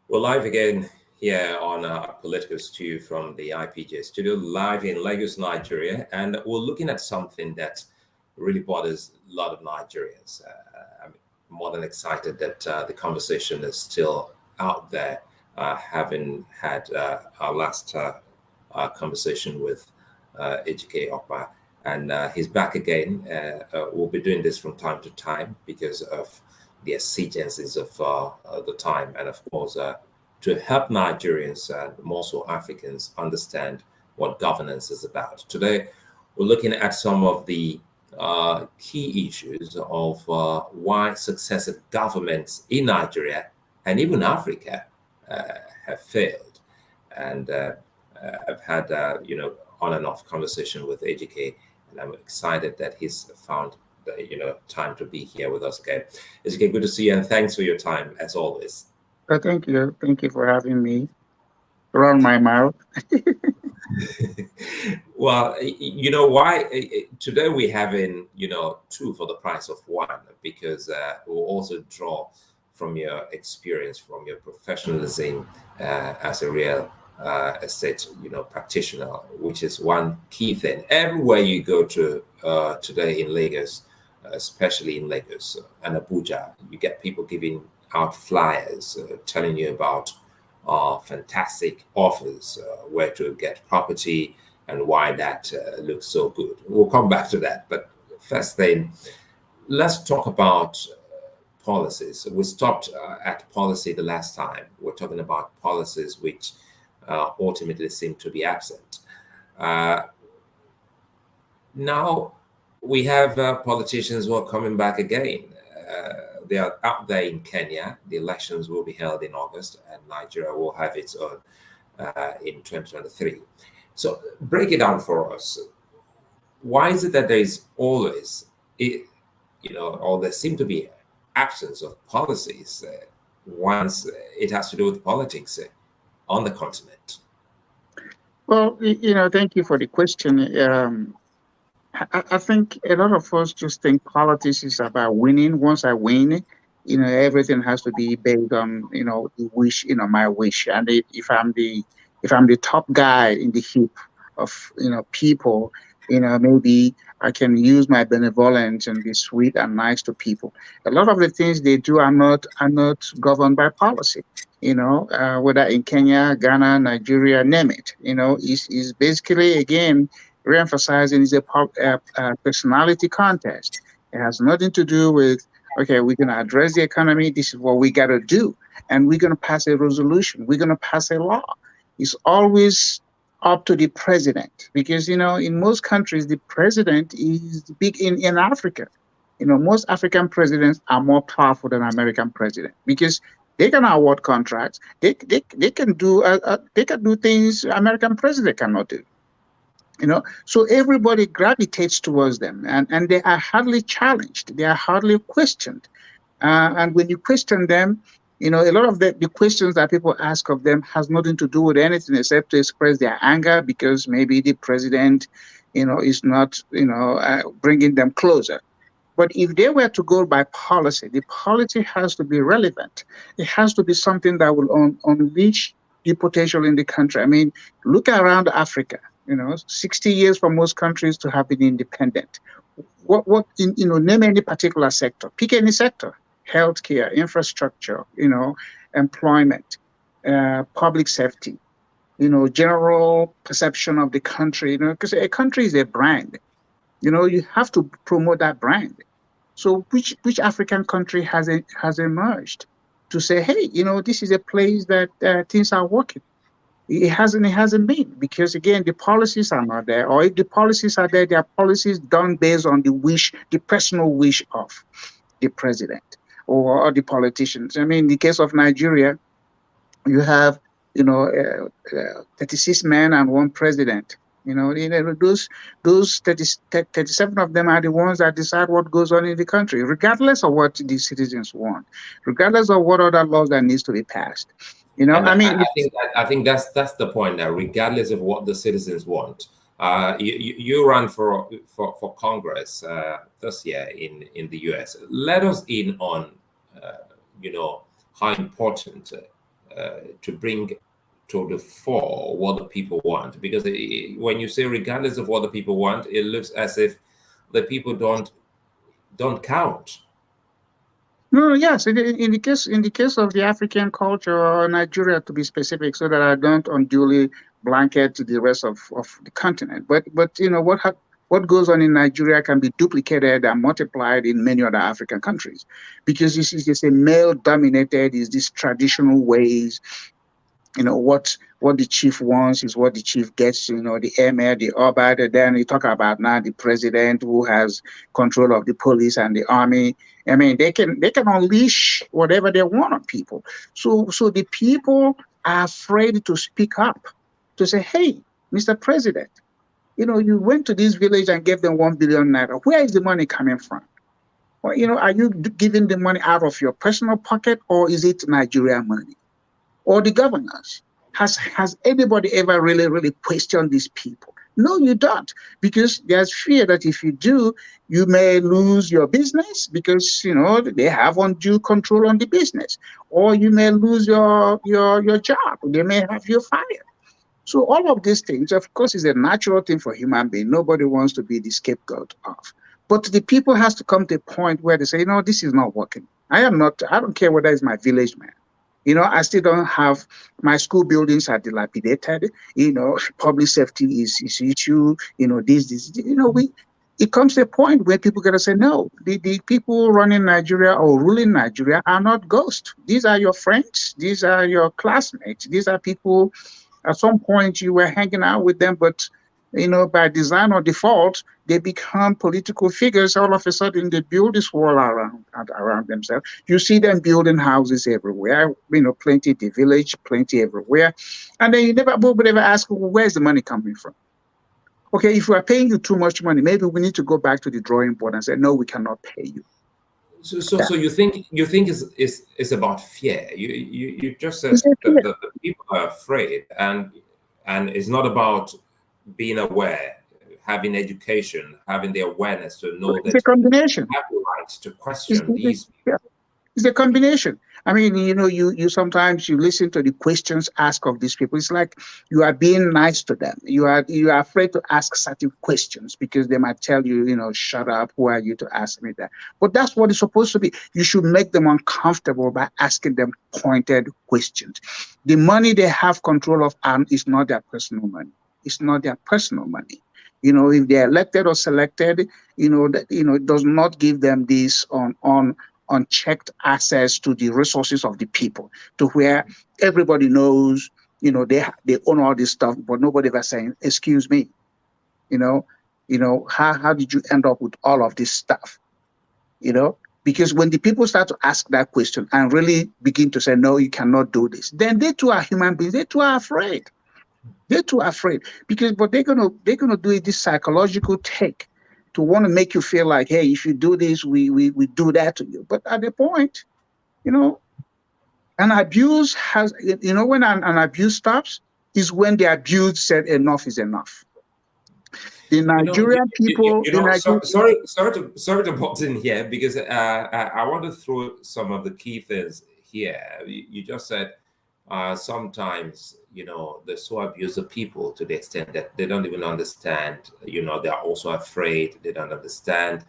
We're live again here on Political Stew from the IPJ studio, live in Lagos, Nigeria. And we're looking at something that really bothers a lot of Nigerians. I'm more than excited that the conversation is still out there, having had our last conversation with Ejike Okpa. And he's back again. We'll be doing this from time to time because of the exigencies of the time, and of course, to help Nigerians and more so Africans understand what governance is about. Today, we're looking at some of the key issues of why successive governments in Nigeria and even Africa have failed. And I've had, on and off conversation with Ejike, and I'm excited that he's found time to be here with us again. Ejike, good to see you, and thanks for your time as always. Thank you. Thank you for having me. Around my mouth. Well, you know why? Today we're having, two for the price of one, because we'll also draw from your experience, from your professionalism as a real estate, practitioner, which is one key thing. Everywhere you go to today in Lagos, especially in Lagos and Abuja, you get people giving out flyers telling you about fantastic offers, where to get property and why that looks so good. We'll come back to that. But first thing, let's talk about policies. We stopped at policy the last time. We're talking about policies which ultimately seem to be absent. Now, we have politicians who are coming back again. They are out there in Kenya. The elections will be held in August, and Nigeria will have its own in 2023. So break it down for us. Why is it that there is always, or there seem to be absence of policies once it has to do with politics on the continent? Well, thank you for the question. I think a lot of us just think politics is about winning. Once I win, everything has to be based on, the wish, my wish. And if I'm the top guy in the heap of, people, maybe I can use my benevolence and be sweet and nice to people. A lot of the things they do are not governed by policy. Whether in Kenya, Ghana, Nigeria, name it. Is basically again re-emphasizing is a personality contest. It has nothing to do with, okay, we're going to address the economy. This is what we got to do. And we're going to pass a resolution. We're going to pass a law. It's always up to the president because, in most countries, the president is big in Africa. Most African presidents are more powerful than American president because they can award contracts. They can do things American president cannot do. So everybody gravitates towards them, and they are hardly challenged. They are hardly questioned. And when you question them, a lot of the questions that people ask of them has nothing to do with anything except to express their anger because maybe the president, is not, bringing them closer. But if they were to go by policy, the policy has to be relevant. It has to be something that will unleash the potential in the country. I mean, look around Africa. 60 years for most countries to have been independent. Name any particular sector. Pick any sector. Healthcare, infrastructure, employment, public safety, general perception of the country, because a country is a brand. You have to promote that brand. So which African country has emerged to say, hey, this is a place that things are working? It hasn't been because again the policies are not there, or if the policies are there, they are policies done based on the personal wish of the president or the politicians. I mean, in the case of Nigeria, you have 36 men and one president. Those 37 of them are the ones that decide what goes on in the country, regardless of what the citizens want, regardless of what other laws that needs to be passed. I think that's the point now. Regardless of what the citizens want, you ran for Congress this year in the U.S. Let us in on how important to bring to the fore what the people want, because when you say regardless of what the people want, it looks as if the people don't count. No, yes. In the case of the African culture or Nigeria, to be specific, so that I don't unduly blanket the rest of the continent. But what goes on in Nigeria can be duplicated and multiplied in many other African countries, because this is just a male dominated, is these traditional ways. What the chief wants is what the chief gets. The emir, the oba. Then you talk about now the president, who has control of the police and the army. I mean, they can unleash whatever they want on people. So the people are afraid to speak up, to say, hey, Mr. President, you went to this village and gave them 1 billion naira. Where is the money coming from? Well, are you giving the money out of your personal pocket, or is it Nigerian money? Or the governors? Has anybody ever really questioned these people? No, you don't, because there's fear that if you do, you may lose your business, because they have undue control on the business, or you may lose your job. They may have you fired. So all of these things, of course, is a natural thing for human being. Nobody wants to be the scapegoat of. But the people has to come to a point where they say, this is not working. I don't care whether it's my village man. I still don't have, my school buildings are dilapidated. Public safety is issue. It comes to a point where people got to say, no, the people running Nigeria or ruling Nigeria are not ghosts. These are your friends. These are your classmates. These are people, at some point you were hanging out with them, but by design or default, they become political figures. All of a sudden, they build this wall around themselves. You see them building houses everywhere, plenty in the village, plenty everywhere. And then nobody ever ask, where's the money coming from? Okay, if we are paying you too much money, maybe we need to go back to the drawing board and say, no, we cannot pay you. So you think it's about fear? You just said that the people are afraid, and it's not about being aware, having education, having the awareness to know that a combination. You have the right to question these people. Yeah. It's a combination. I mean, you sometimes you listen to the questions asked of these people. It's like you are being nice to them. You are afraid to ask certain questions because they might tell you, shut up. Who are you to ask me that? But that's what it's supposed to be. You should make them uncomfortable by asking them pointed questions. The money they have control of is not their personal money. It's not their personal money. If they're elected or selected, it does not give them this unchecked access to the resources of the people, to where everybody knows, they own all this stuff, but nobody ever saying, excuse me, how did you end up with all of this stuff? Because when the people start to ask that question and really begin to say, no, you cannot do this, then they too are human beings. They too are afraid. But they're gonna do it, this psychological take to want to make you feel like, hey, if you do this, we do that to you. But at the point, an abuse has, when an abuse stops is when the abuse said enough is enough. The Nigerian people. Sorry to butt in here, because I want to throw some of the key things here. You just said sometimes they so abuse the people to the extent that they don't even understand. They are also afraid. They don't understand.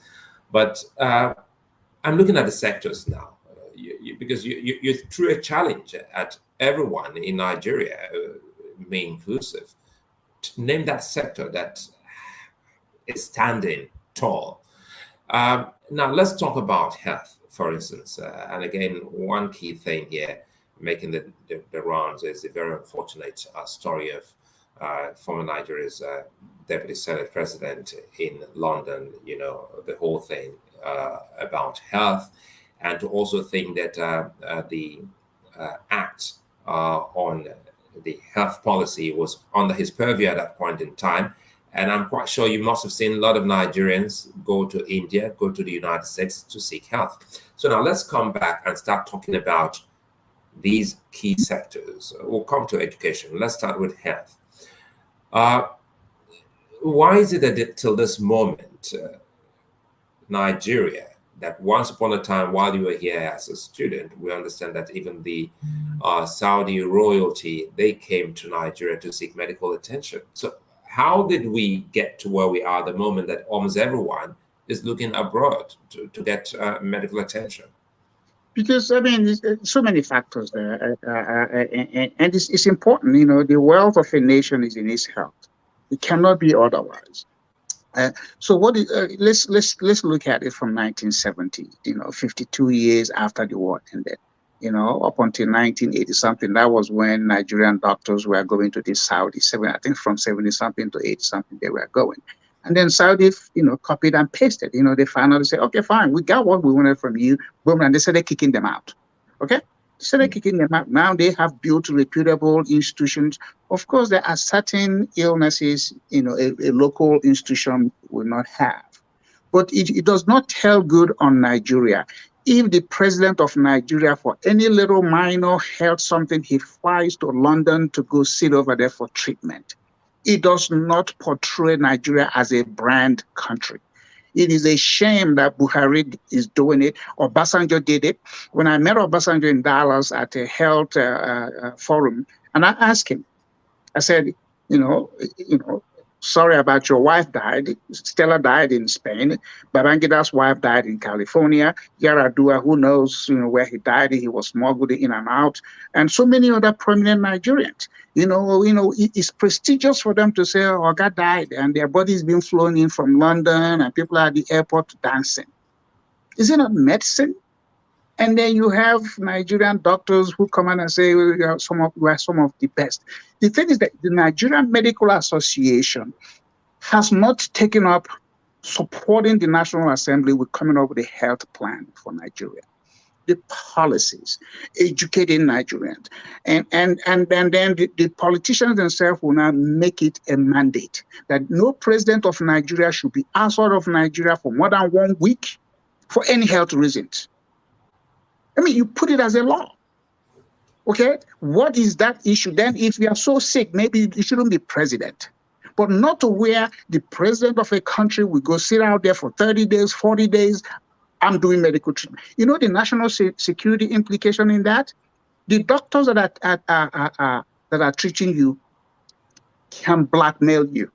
But I'm looking at the sectors now, because you threw a challenge at everyone in Nigeria, me inclusive. Name that sector that is standing tall. Now let's talk about health, for instance. And again, one key thing here making the rounds is a very unfortunate story of former Nigeria's Deputy Senate President in London, the whole thing about health, and to also think that the act on the health policy was under his purview at that point in time. And I'm quite sure you must have seen a lot of Nigerians go to India, go to the United States to seek health. So now let's come back and start talking about these key sectors. We'll come to education. Let's start with health. Why is it that till this moment, Nigeria, that once upon a time, while you were here as a student, we understand that even the Saudi royalty, they came to Nigeria to seek medical attention. So how did we get to where we are at the moment that almost everyone is looking abroad to get medical attention? Because, I mean, so many factors there. And it's important, you know, the wealth of a nation is in its health. It cannot be otherwise. So let's look at it from 1970, you know, 52 years after the war ended, you know, up until 1980 something. That was when Nigerian doctors were going to the Saudi, I think from 70 something to 80 something they were going. And then Saudi, you know, copied and pasted. You know, they finally said, okay, fine, we got what we wanted from you. Boom, and they started kicking them out. Okay? So they're kicking them out. Now they have built reputable institutions. Of course, there are certain illnesses, you know, a local institution will not have. But it does not tell good on Nigeria. If the president of Nigeria, for any little minor health something, he flies to London to go sit over there for treatment, it does not portray Nigeria as a brand country. It is a shame that Buhari is doing it. Obasanjo did it. When I met Obasanjo in Dallas at a health forum, and I asked him, I said, you know, sorry about your wife died. Stella died in Spain. Babangida's wife died in California. Yaradua, who knows, you know, where he died. He was smuggled in and out. And so many other prominent Nigerians. You know, it's prestigious for them to say, oh, God died, and their body's been flown in from London, and people are at the airport dancing. Is it not medicine? And then you have Nigerian doctors who come in and say, we are some of the best. The thing is that the Nigerian Medical Association has not taken up supporting the National Assembly with coming up with a health plan for Nigeria. The policies, educating Nigerians, and then the politicians themselves will now make it a mandate that no president of Nigeria should be outside of Nigeria for more than 1 week for any health reasons. I mean, you put it as a law. Okay, what is that issue? Then if you are so sick, maybe you shouldn't be president. But not to where the president of a country will go sit out there for 30 days, 40 days, I'm doing medical treatment. You know the national security implication in that? The doctors that are treating you can blackmail you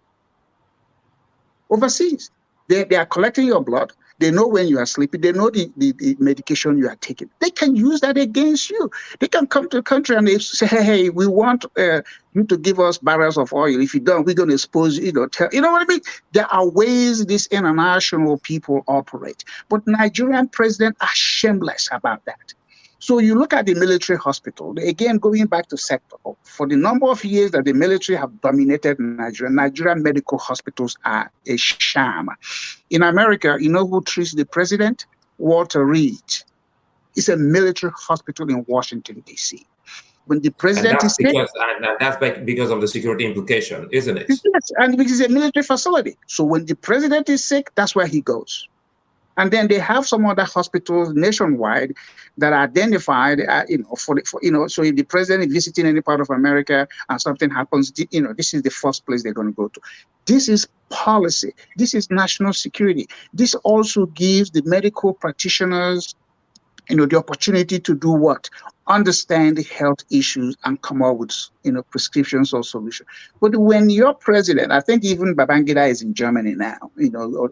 overseas. They are collecting your blood. They know when you are sleeping. They know the medication you are taking. They can use that against you. They can come to the country and they say, hey, we want you to give us barrels of oil. If you don't, we're going to expose you. You know what I mean? There are ways these international people operate. But Nigerian presidents are shameless about that. So you look at the military hospital, again, going back to sector, for the number of years that the military have dominated Nigeria, Nigerian medical hospitals are a sham. In America, you know who treats the president? Walter Reed. It's a military hospital in Washington, D.C. When the president is sick, that's because of the security implication, isn't it? Yes, and it is a military facility. So when the president is sick, that's where he goes. And then they have some other hospitals nationwide that are identified, so if the president is visiting any part of America and something happens, this is the first place they're going to go to. This is policy. This is national security. This also gives the medical practitioners, the opportunity to do what? Understand the health issues and come up with, prescriptions or solutions. But when you're president, I think even Babangida is in Germany now,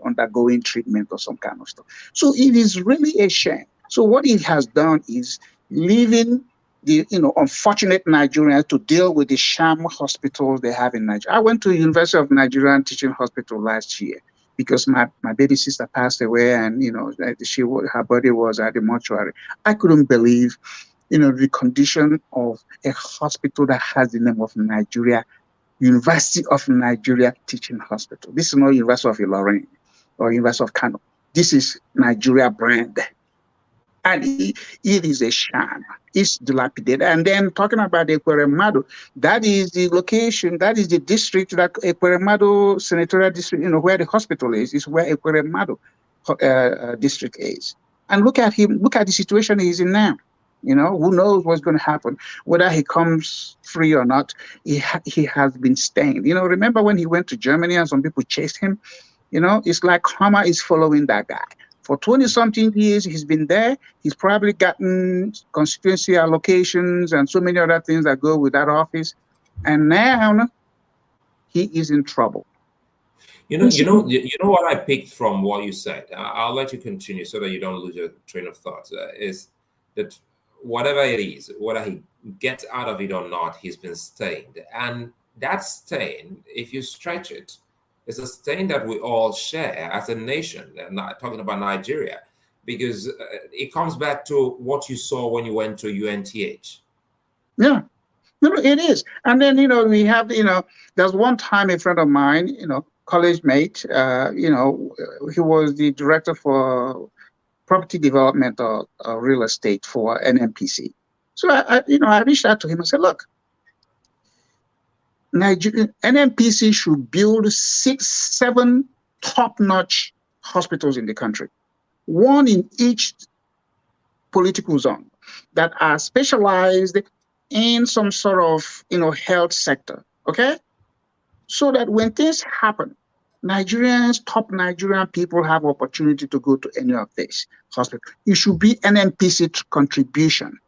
undergoing treatment or some kind of stuff. So it is really a shame. So what he has done is leaving the, unfortunate Nigerians to deal with the sham hospitals they have in Nigeria. I went to University of Nigeria Teaching Hospital last year, because my baby sister passed away and, her body was at the mortuary. I couldn't believe, the condition of a hospital that has the name of Nigeria, University of Nigeria Teaching Hospital. This is not University of Ilorin or University of Kano. This is Nigeria brand. And it is a sham. It's dilapidated. And then talking about Ekweremadu, that is the location, that is the district, that Ekweremadu Senatorial District, where the hospital is where Ekweremadu district is. And look at him, look at the situation he's in now. Who knows what's going to happen, whether he comes free or not. He has been stained. Remember when he went to Germany and some people chased him? It's like karma is following that guy. For 20-something years, he's been there. He's probably gotten constituency allocations and so many other things that go with that office. And now he is in trouble. You know what I picked from what you said. I'll let you continue so that you don't lose your train of thought. Is that whatever it is, whether he gets out of it or not, he's been stained, and that stain, if you stretch it, is a stain that we all share as a nation. And not talking about Nigeria, because it comes back to what you saw when you went to UNTH. Yeah. No, it is. And then, we have, there's one time a friend of mine, college mate, he was the director for property development or real estate for NMPC. So, I reached out to him and said, look, NMPC should build 6-7 top-notch hospitals in the country, one in each political zone, that are specialized in some sort of, health sector, okay? So that when things happen, top Nigerian people have opportunity to go to any of these hospitals. It should be an NMPC contribution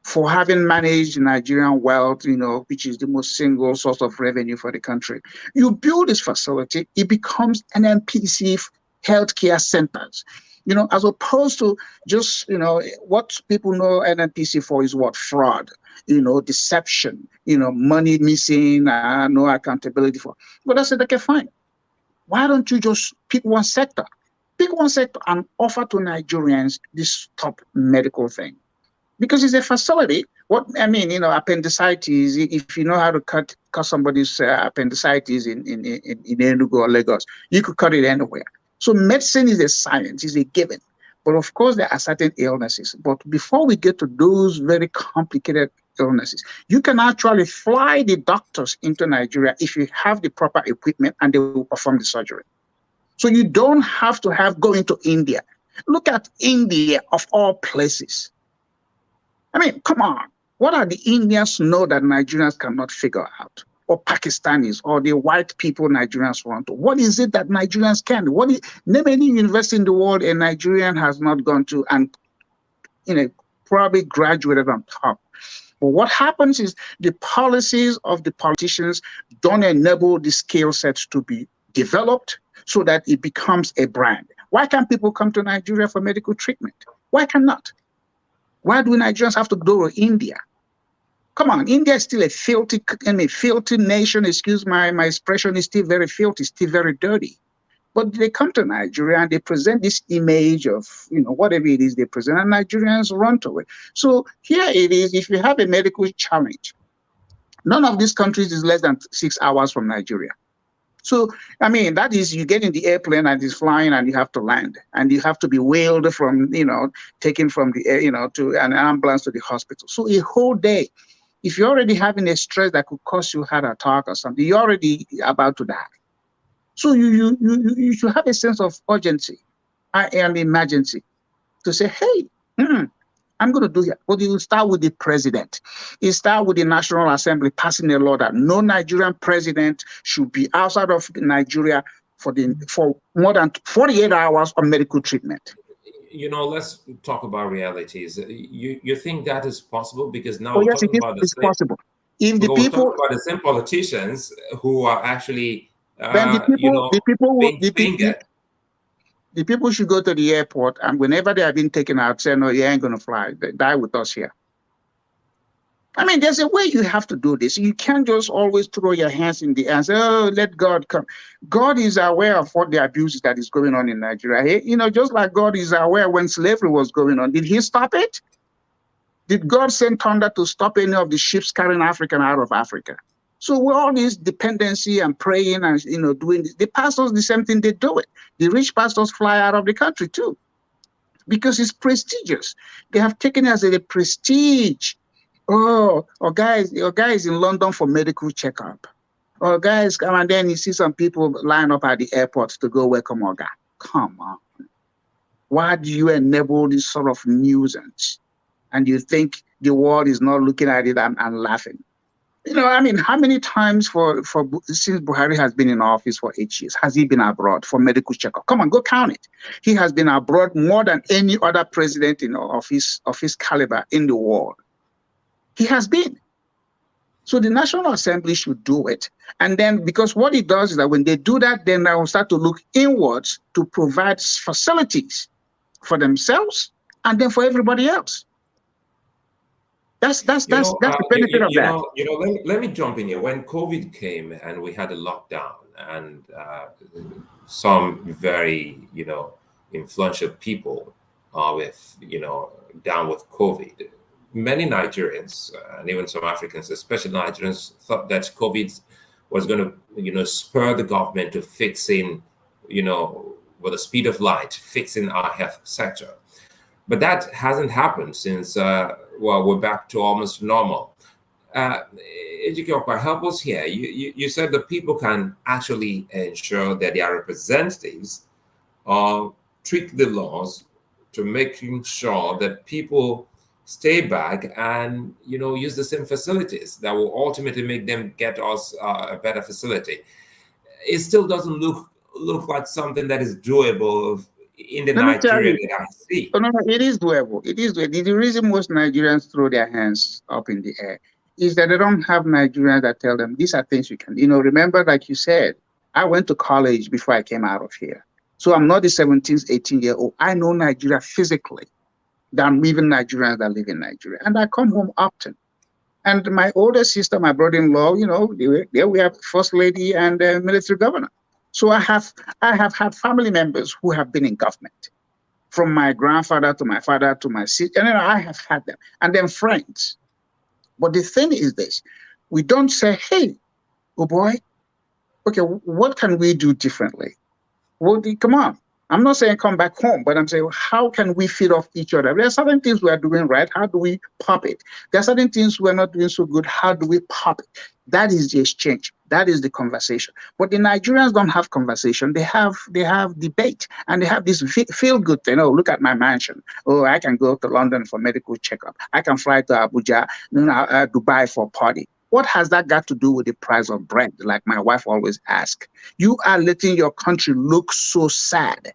for having managed Nigerian wealth, which is the most single source of revenue for the country. You build this facility, it becomes an NMPC healthcare centers. As opposed to just, what people know NNPC for is what? Fraud, deception, money missing, no accountability for. But I said, okay, fine. Why don't you just pick one sector? Pick one sector and offer to Nigerians this top medical thing. Because it's a facility. Appendicitis, if you know how to cut somebody's appendicitis in Enugu or Lagos, you could cut it anywhere. So medicine is a science, is a given. But of course, there are certain illnesses. But before we get to those very complicated illnesses, you can actually fly the doctors into Nigeria if you have the proper equipment and they will perform the surgery. So you don't have to go into India. Look at India, of all places. Come on. What are the Indians know that Nigerians cannot figure out? Or Pakistanis, or the white people Nigerians want to? What is it that Nigerians can? Name any university in the world a Nigerian has not gone to and probably graduated on top. But what happens is the policies of the politicians don't enable the skill sets to be developed so that it becomes a brand. Why can't people come to Nigeria for medical treatment? Why cannot? Why do Nigerians have to go to India? Come on, India is still a filthy nation. Excuse my expression, is still very filthy, still very dirty. But they come to Nigeria and they present this image of, whatever it is they present, and Nigerians run to it. So here it is, if you have a medical challenge, none of these countries is less than 6 hours from Nigeria. So, that is, you get in the airplane and it's flying and you have to land and you have to be wheeled from, taken from the air, to an ambulance to the hospital. So a whole day. If you're already having a stress that could cause you heart attack or something, you're already about to die. So you should have a sense of urgency and emergency to say, hey, I'm going to do it. But you start with the president. You start with the National Assembly passing a law that no Nigerian president should be outside of Nigeria for more than 48 hours of medical treatment. Let's talk about realities. You think that is possible? Because now yes, it's possible. If the people talk about the same politicians who are actually, the people should go to the airport, and whenever they have been taken out, say, no, you ain't going to fly. They die with us here. There's a way you have to do this. You can't just always throw your hands in the air and say, oh, let God come. God is aware of what the abuse that is going on in Nigeria. Just like God is aware when slavery was going on. Did he stop it? Did God send thunder to stop any of the ships carrying African out of Africa? So with all this dependency and praying and, doing this, the pastors, the same thing, they do it. The rich pastors fly out of the country too, because it's prestigious. They have taken it as a prestige. Oh, guys in London for medical checkup. Or guys come, and then you see some people line up at the airport to go welcome Oga. Come on. Why do you enable this sort of nuisance? And you think the world is not looking at it and laughing? I mean, how many times since Buhari has been in office for 8 years, has he been abroad for medical checkup? Come on, go count it. He has been abroad more than any other president of his caliber in the world. He has been. So the National Assembly should do it. And then, because what it does is that when they do that, then they will start to look inwards to provide facilities for themselves and then for everybody else. That's the benefit of that. Let me jump in here. When COVID came and we had a lockdown and some very, influential people down with COVID, many Nigerians and even some Africans, especially Nigerians, thought that COVID was going to, spur the government to fixing, with the speed of light, fixing our health sector. But that hasn't happened since, we're back to almost normal. Ejike, Okpa, help us here. You said that people can actually ensure that their representatives tweak the laws to making sure that people stay back and, use the same facilities that will ultimately make them get us a better facility. It still doesn't look like something that is doable in the Nigeria that I see. No, it is doable. It is doable. The reason most Nigerians throw their hands up in the air is that they don't have Nigerians that tell them these are things you can. Remember, like you said, I went to college before I came out of here. So I'm not a 17, 18-year-old. I know Nigeria physically than even Nigerians that live in Nigeria. And I come home often. And my older sister, my brother-in-law, there we have First Lady and military governor. So I have had family members who have been in government, from my grandfather to my father to my sister, and I have had them, and then friends. But the thing is this: we don't say, "Hey, oh boy, okay, what can we do differently?" Well, come on. I'm not saying come back home, but I'm saying, how can we feed off each other? There are certain things we are doing right. How do we pop it? There are certain things we're not doing so good. How do we pop it? That is the exchange. That is the conversation. But the Nigerians don't have conversation. They have debate, and they have this feel good thing. Oh, look at my mansion. Oh, I can go to London for medical checkup. I can fly to Abuja, Dubai for a party. What has that got to do with the price of bread? Like my wife always asks. You are letting your country look so sad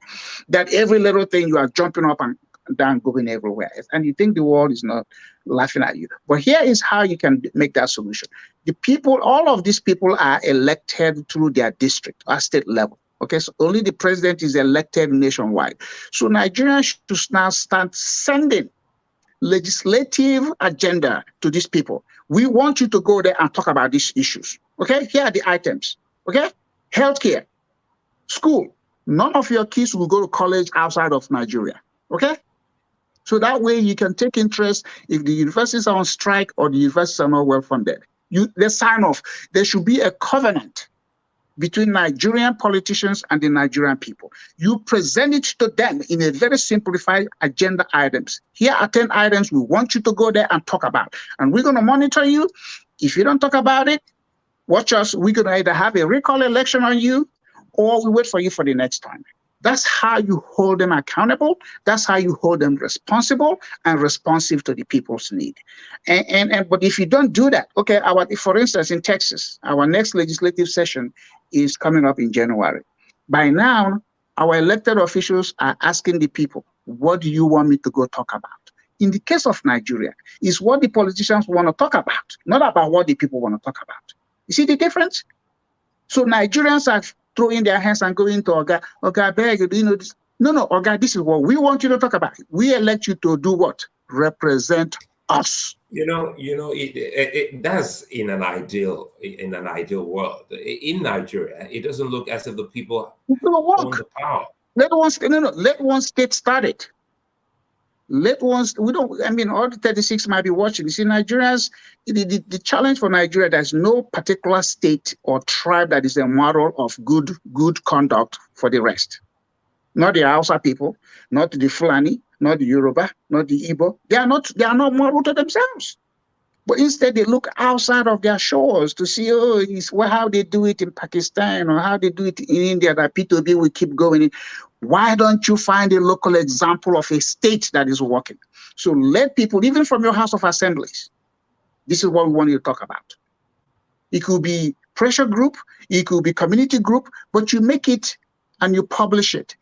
that every little thing you are jumping up and down, going everywhere. And you think the world is not laughing at you. But here is how you can make that solution. The people, all of these people are elected through their district or state level. Okay, so only the president is elected nationwide. So Nigerians should now start sending legislative agenda to these people. We want you to go there and talk about these issues. Okay, here are the items. Okay, healthcare, school. None of your kids will go to college outside of Nigeria. Okay, so that way you can take interest if the universities are on strike or the universities are not well funded. They sign off. There should be a covenant between Nigerian politicians and the Nigerian people. You present it to them in a very simplified agenda items. Here are 10 items we want you to go there and talk about. And we're going to monitor you. If you don't talk about it, watch us. We're going to either have a recall election on you or we wait for you for the next time. That's how you hold them accountable. That's how you hold them responsible and responsive to the people's need. But if you don't do that, okay, for instance, in Texas, our next legislative session is coming up in January. By now, our elected officials are asking the people, what do you want me to go talk about? In the case of Nigeria, is what the politicians want to talk about, not about what the people want to talk about. You see the difference? So Nigerians are throwing their hands and going to Oga, beg, this. No, Oga, this is what we want you to talk about. We elect you to do what? Represent us. It does in an ideal world. In Nigeria, it doesn't look as if the people own the power. Let one state start it. All the 36 might be watching. You see, Nigerians, the challenge for Nigeria, there's no particular state or tribe that is a model of good conduct for the rest. Not the Hausa people, not the Fulani, not the Yoruba, not the Igbo. They are not model to themselves. But instead, they look outside of their shores to see, how they do it in Pakistan or how they do it in India, that P2B will keep going. Why don't you find a local example of a state that is working? So let people, even from your House of Assemblies, this is what we want you to talk about. It could be pressure group, it could be community group, but you make it and you publish it.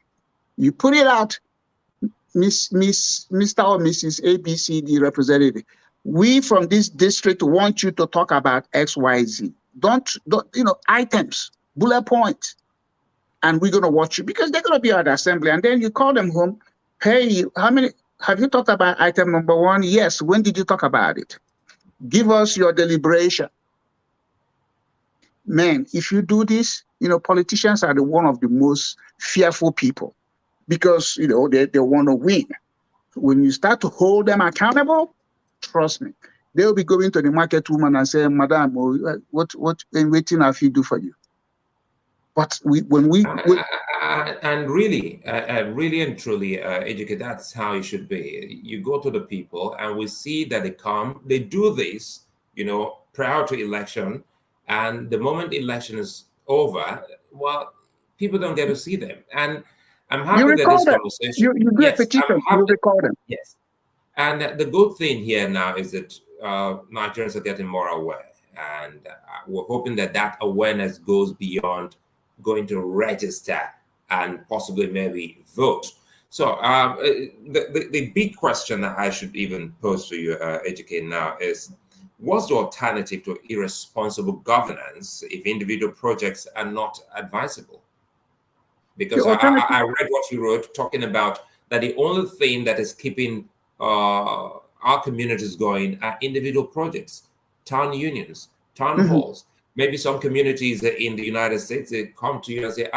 You put it out, Mr. or Mrs. ABCD representative. We from this district want you to talk about XYZ. Don't items, bullet points, and we're gonna watch you because they're gonna be at the assembly, and then you call them home. Hey, how many have you talked about item number 1? Yes. When did you talk about it? Give us your deliberation. Man, if you do this, politicians are one of the most fearful people because they want to win. When you start to hold them accountable, trust me, they'll be going to the market woman and say, Madam, what waiting have you do for you? But and really and truly, Ejike, that's how it should be. You go to the people, and we see that they do this, prior to election, and the moment election is over, well, people don't get to see them. And I'm happy that this conversation. You do a petition, you record them. Yes, and the good thing here now is that Nigerians are getting more aware, and we're hoping that awareness goes beyond going to register and possibly maybe vote. So the big question that I should even pose to you, Ejike, now is, what's the alternative to irresponsible governance if individual projects are not advisable? Because I read what you wrote talking about that the only thing that is keeping our communities going are individual projects, town unions, town halls. Maybe some communities in the United States, they come to you and say,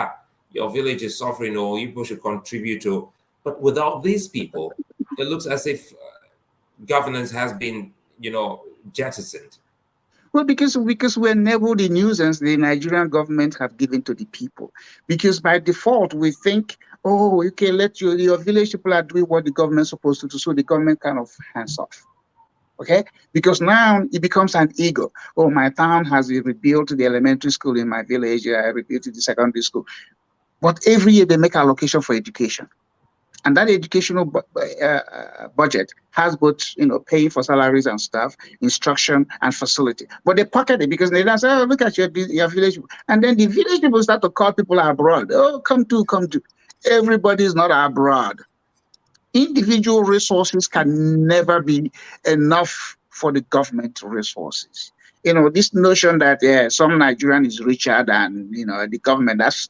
your village is suffering, or you people should contribute to. But without these people, it looks as if governance has been, jettisoned. Well, because we're never the nuisance the Nigerian government have given to the people. Because by default, we think, okay, let your village people are doing what the government's supposed to do, so the government kind of hands off. Okay, because now it becomes an ego. Oh, my town has rebuilt the elementary school in my village. I rebuilt the secondary school. But every year they make allocation for education, and that educational budget has both, paying for salaries and staff, instruction and facility. But they pocket it because they don't say, look at your village, and then the village people start to call people abroad. Oh, come to. Everybody is not abroad. Individual resources can never be enough for the government resources. This notion that some Nigerian is richer than the government, that's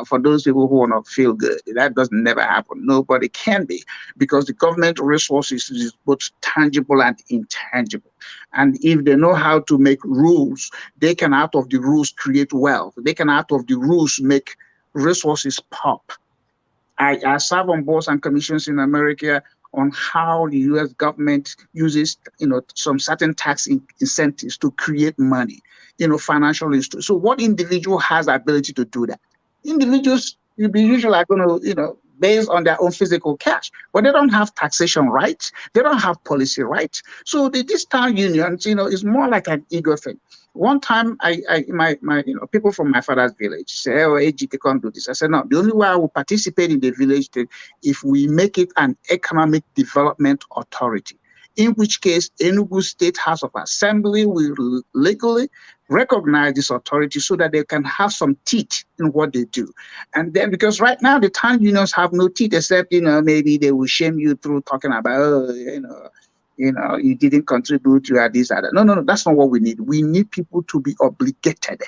for those people who want to feel good, that doesn't never happen. Nobody can be, because the government resources is both tangible and intangible. And if they know how to make rules, they can out of the rules create wealth. They can out of the rules make resources pop. I serve on boards and commissions in America on how the U.S. government uses, some certain tax incentives to create money, financial institutions. So what individual has the ability to do that? Individuals usually are going to, based on their own physical cash, but they don't have taxation rights. They don't have policy rights. So these town unions, is more like an ego thing. One time, my people from my father's village say, "Oh, Ejike can't do this." I said, "No, the only way I will participate in the village thing if we make it an economic development authority, in which case Enugu State House of Assembly will legally recognize this authority so that they can have some teeth in what they do." And then, because right now the town unions have no teeth, except maybe they will shame you through talking about you didn't contribute, you are this, or that. No, that's not what we need. We need people to be obligated.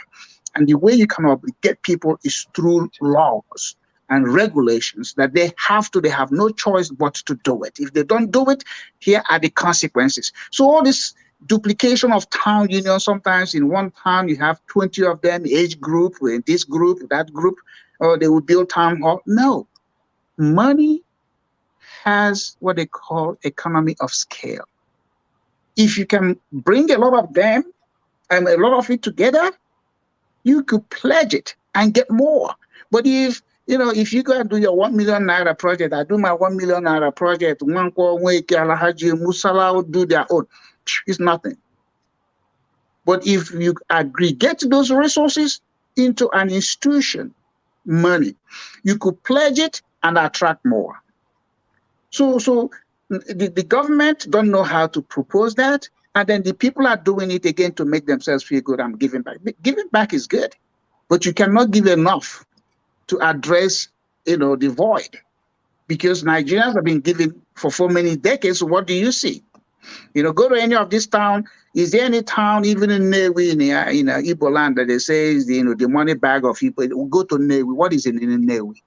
And the way you can obligate people is through laws and regulations that they have no choice but to do it. If they don't do it, here are the consequences. So all this duplication of town unions, sometimes in one town you have 20 of them, age group, in this group, that group, or they will build town hall. No. Money has what they call economy of scale. If you can bring a lot of them and a lot of it together, you could pledge it and get more. But if you go and do your 1 million naira project, I do my 1 million naira project, Musala will do their own, it's nothing. But if you aggregate those resources into an institution, money, you could pledge it and attract more. So the government don't know how to propose that. And then the people are doing it again to make themselves feel good. I'm giving back. Giving back is good, but you cannot give enough to address, the void, because Nigerians have been giving for so many decades. So what do you see? Go to any of this town. Is there any town, even in Newi, in Igbo land, that they say is the money bag of people? Go to Newi. What is in Newi?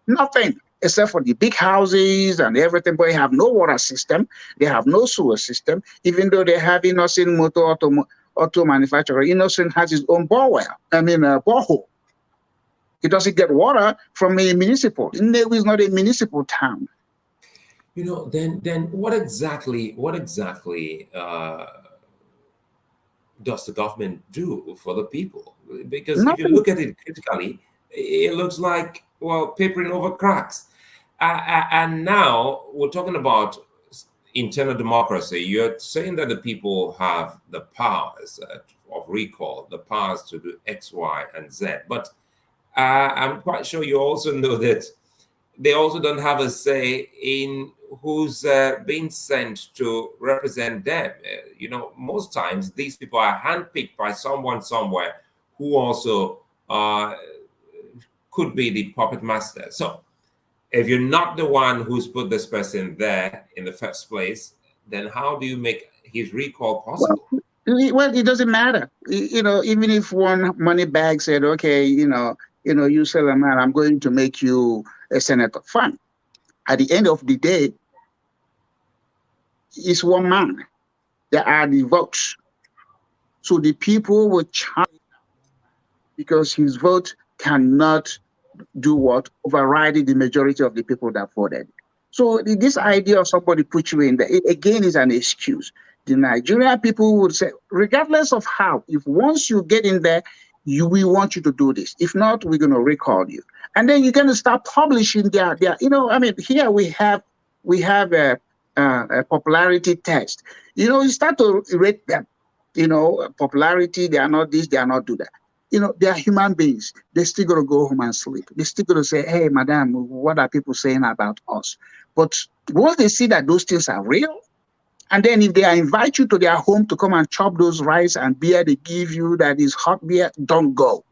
Nothing, except for the big houses and everything. But they have no water system. They have no sewer system. Even though they have Innocent Motor Auto Manufacturer, Innocent has his own borehole. He doesn't get water from a municipal. Newi is not a municipal town. Then what exactly does the government do for the people? Because Nothing. if you look at it critically, it looks like, papering over cracks. And now we're talking about internal democracy. You're saying that the people have the powers of recall, the powers to do X, Y, and Z. But I'm quite sure you also know that they also don't have a say in who's being sent to represent them. Most times these people are handpicked by someone somewhere who also could be the puppet master. So if you're not the one who's put this person there in the first place, then how do you make his recall possible? Well, it doesn't matter. Even if one money bag said, okay, you Sulaiman, I'm going to make you a senator. Fine. At the end of the day, it's one man. There are the votes. So the people will charge, because his vote cannot do what? Overriding the majority of the people that voted. So this idea of somebody put you in there, again, is an excuse. The Nigerian people would say, regardless of how, if once you get in there, we want you to do this. If not, we're going to recall you. And then you're going to start publishing their here we have a popularity test. You start to rate them. Popularity, they are not this, they are not do that. They are human beings. They're still going to go home and sleep. They're still going to say, hey, madam, what are people saying about us? But once they see that those things are real, and then if they invite you to their home to come and chop those rice and beer they give you that is hot beer, don't go.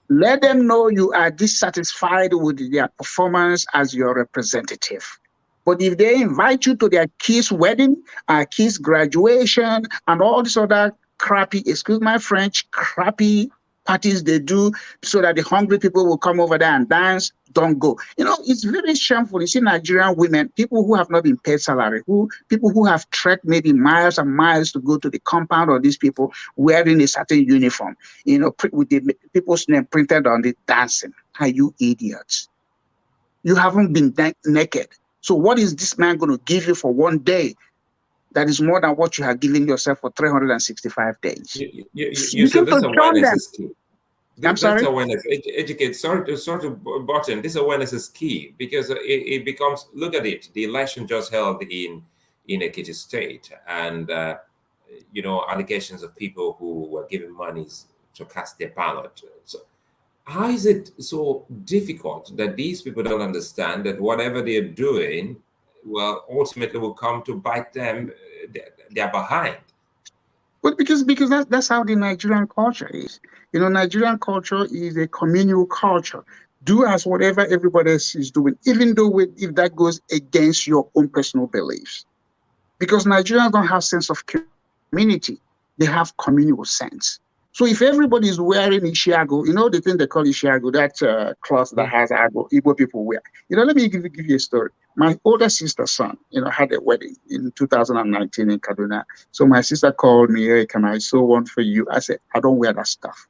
Let them know you are dissatisfied with their performance as your representative. But if they invite you to their kids' wedding, kids' graduation, and all this other crappy, excuse my French, crappy parties they do so that the hungry people will come over there and dance, don't go. It's very shameful. You see Nigerian women, people who have not been paid salary, people who have trekked maybe miles and miles to go to the compound of these people wearing a certain uniform, with the people's name printed on it, dancing. Are you idiots? You haven't been naked. So what is this man going to give you for one day that is more than what you have given yourself for 365 days? You said this awareness is key. I'm sorry? This awareness, educate, sorry to button, this awareness is key, because it becomes, look at it, the election just held in Ekiti State, and allegations of people who were given monies to cast their ballot. So how is it so difficult that these people don't understand that whatever they're doing, ultimately will come to bite them? They're behind. Well, because that's how the Nigerian culture is. Nigerian culture is a communal culture. Do as whatever everybody else is doing, even though if that goes against your own personal beliefs. Because Nigerians don't have sense of community. They have communal sense. So if everybody is wearing Ishiago, the thing they call Ishiago, that cloth that has Igbo people wear. Let me give you a story. My older sister's son, had a wedding in 2019 in Kaduna. So my sister called me, hey, can I sew one for you? I said, I don't wear that stuff.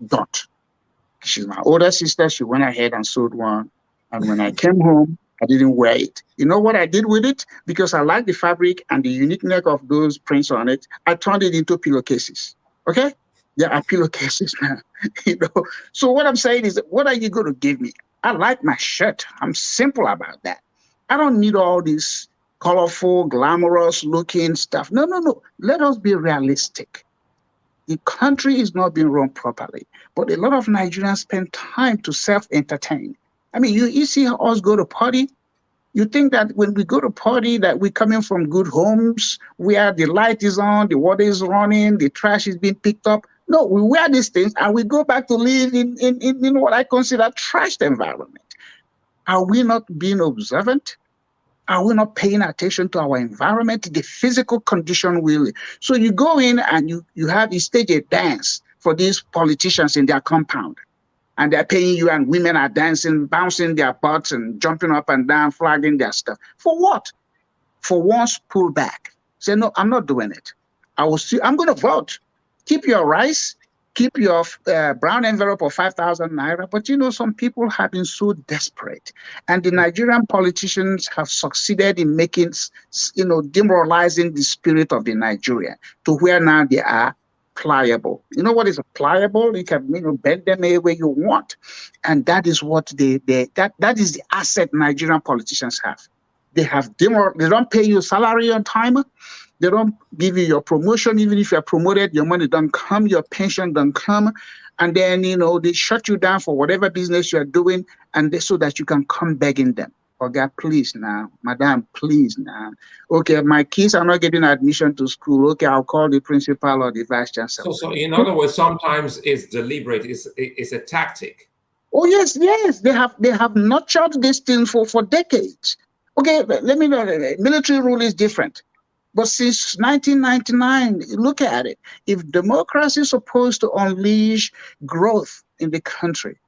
Don't. She's my older sister. She went ahead and sewed one. And when I came home, I didn't wear it. You know what I did with it? Because I like the fabric and the uniqueness of those prints on it, I turned it into pillowcases. Okay? There are pillowcases now. So what I'm saying is, what are you going to give me? I like my shirt. I'm simple about that. I don't need all this colorful, glamorous looking stuff. No. Let us be realistic. The country is not being run properly, but a lot of Nigerians spend time to self-entertain. I mean, you see us go to party, You think that when we go to party that we're coming from good homes where the light is on, the water is running, the trash is being picked up. No, we wear these things and we go back to live in what I consider trashed environment. Are we not being observant? Are we not paying attention to our environment, the physical condition we live? So you go in and you stage a dance for these politicians in their compound. And they're paying you, and women are dancing, bouncing their butts and jumping up and down, flagging their stuff. For what? For once, pull back. Say, no, I'm not doing it. I'm going to vote. Keep your rice, keep your brown envelope of 5,000 naira. But some people have been so desperate. And the Nigerian politicians have succeeded in making, demoralizing the spirit of the Nigerian to where now they are pliable. You know what is pliable? You can bend them any way you want. And that is what that is the asset Nigerian politicians have. They don't pay you salary on time. They don't give you your promotion. Even if you're promoted, your money don't come, your pension don't come. And then, they shut you down for whatever business you're doing, and so that you can come begging them. Oh, God, please now. Madam, please now. Okay, my kids are not getting admission to school. Okay, I'll call the principal or the vice chancellor. So in other words, sometimes it's deliberate. It's a tactic. Oh, yes. They have nurtured this thing for decades. Okay, let me know. Military rule is different. But since 1999, look at it. If democracy is supposed to unleash growth in the country,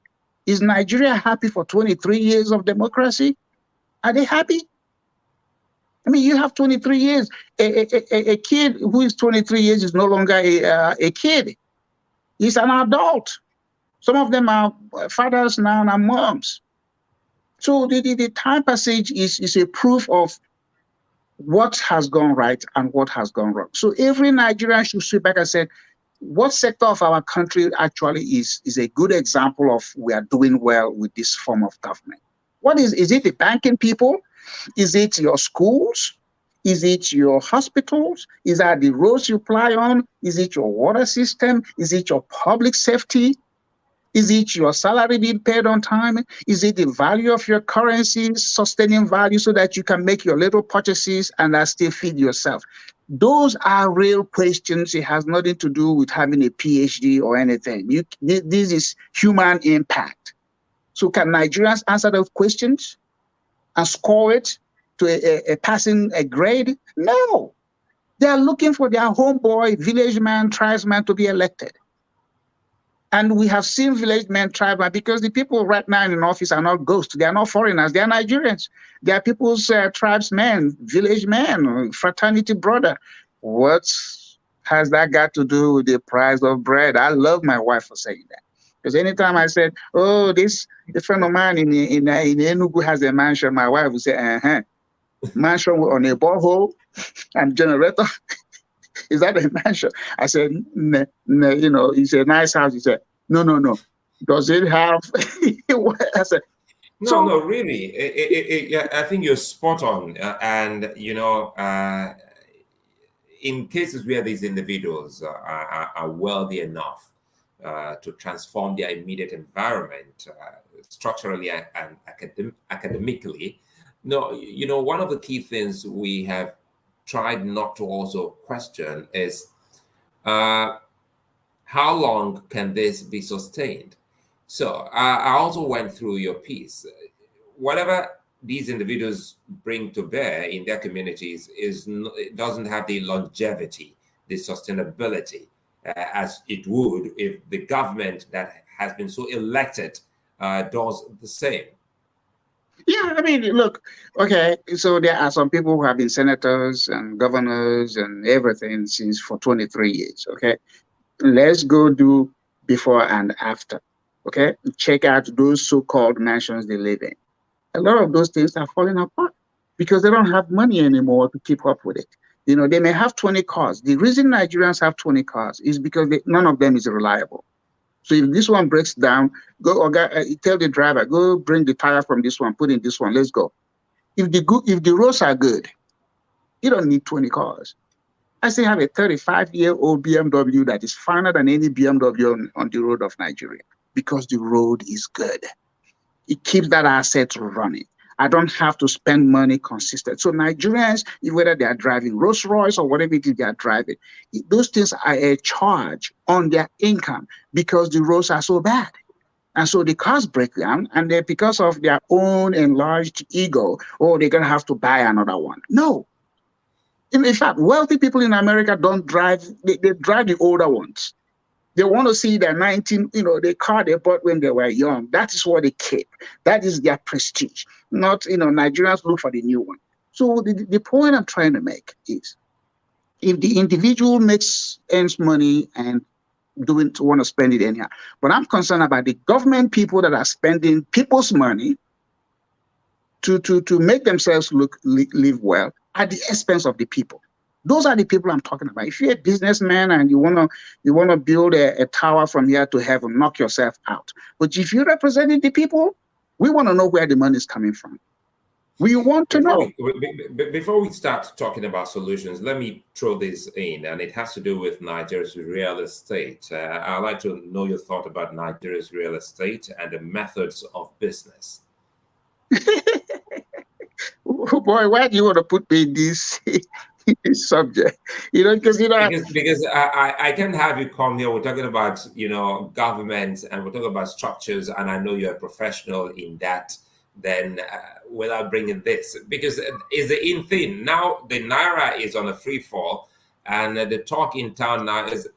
is Nigeria happy for 23 years of democracy? Are they happy? I mean, you have 23 years. A kid who is 23 years is no longer a kid. He's an adult. Some of them are fathers now and are moms. So the time passage is a proof of what has gone right and what has gone wrong. So every Nigerian should sit back and say, what sector of our country actually is a good example of we are doing well with this form of government? What is it the banking people? Is it your schools? Is it your hospitals? Is that the roads you ply on? Is it your water system? Is it your public safety? Is it your salary being paid on time? Is it the value of your currency, sustaining value so that you can make your little purchases and still feed yourself? Those are real questions. It has nothing to do with having a PhD or anything. This is human impact. So can Nigerians answer those questions and score it to a passing grade? No. They are looking for their homeboy, village man, tribesman to be elected. And we have seen village men, tribesmen, because the people right now in office are not ghosts. They are not foreigners. They are Nigerians. They are people's tribesmen, village men, fraternity brother. What has that got to do with the price of bread? I love my wife for saying that. Because anytime I said, oh, this friend of mine in Enugu has a mansion, my wife would say, mansion on a borehole and generator. Is that a mansion? I said, no, it's a nice house. He said, no. Does it have? I said, no, really. I think you're spot on. And, in cases where these individuals are wealthy enough to transform their immediate environment structurally and academically, one of the key things we have tried not to also question is how long can this be sustained? So I also went through your piece. Whatever these individuals bring to bear in their communities it doesn't have the longevity, the sustainability as it would if the government that has been so elected does the same. Yeah, I mean, look, okay, so there are some people who have been senators and governors and everything for 23 years, okay? Let's go do before and after, okay? Check out those so-called mansions they live in. A lot of those things are falling apart because they don't have money anymore to keep up with it. They may have 20 cars. The reason Nigerians have 20 cars is because none of them is reliable. So if this one breaks down, tell the driver, go bring the tire from this one, put in this one, let's go. If the roads are good, you don't need 20 cars. I still have a 35-year-old BMW that is finer than any BMW on the road of Nigeria because the road is good. It keeps that asset running. I don't have to spend money consistent. So Nigerians, whether they are driving Rolls Royce or whatever it is they are driving, those things are a charge on their income because the roads are so bad. And so the cars break down, and they, because of their own enlarged ego, oh, they're going to have to buy another one. No. In fact, wealthy people in America don't drive, they drive the older ones. They want to see their 19, the car they bought when they were young. That is what they keep. That is their prestige. Not, Nigerians look for the new one. So the point I'm trying to make is, if the individual earns money and want to spend it anyhow, but I'm concerned about the government people that are spending people's money to make themselves live well at the expense of the people. Those are the people I'm talking about. If you're a businessman and you wanna build a tower from here to heaven, knock yourself out. But if you're representing the people, we want to know where the money is coming from. We want to know. Before we start talking about solutions, let me throw this in, and it has to do with Nigeria's real estate. I'd like to know your thought about Nigeria's real estate and the methods of business. Oh boy, why do you want to put me in this subject? Because I can't have you come here. We're talking about government, and we're talking about structures, and I know you're a professional in that. Then without bringing this, because it's the in thing now, the naira is on a free fall, and the talk in town now is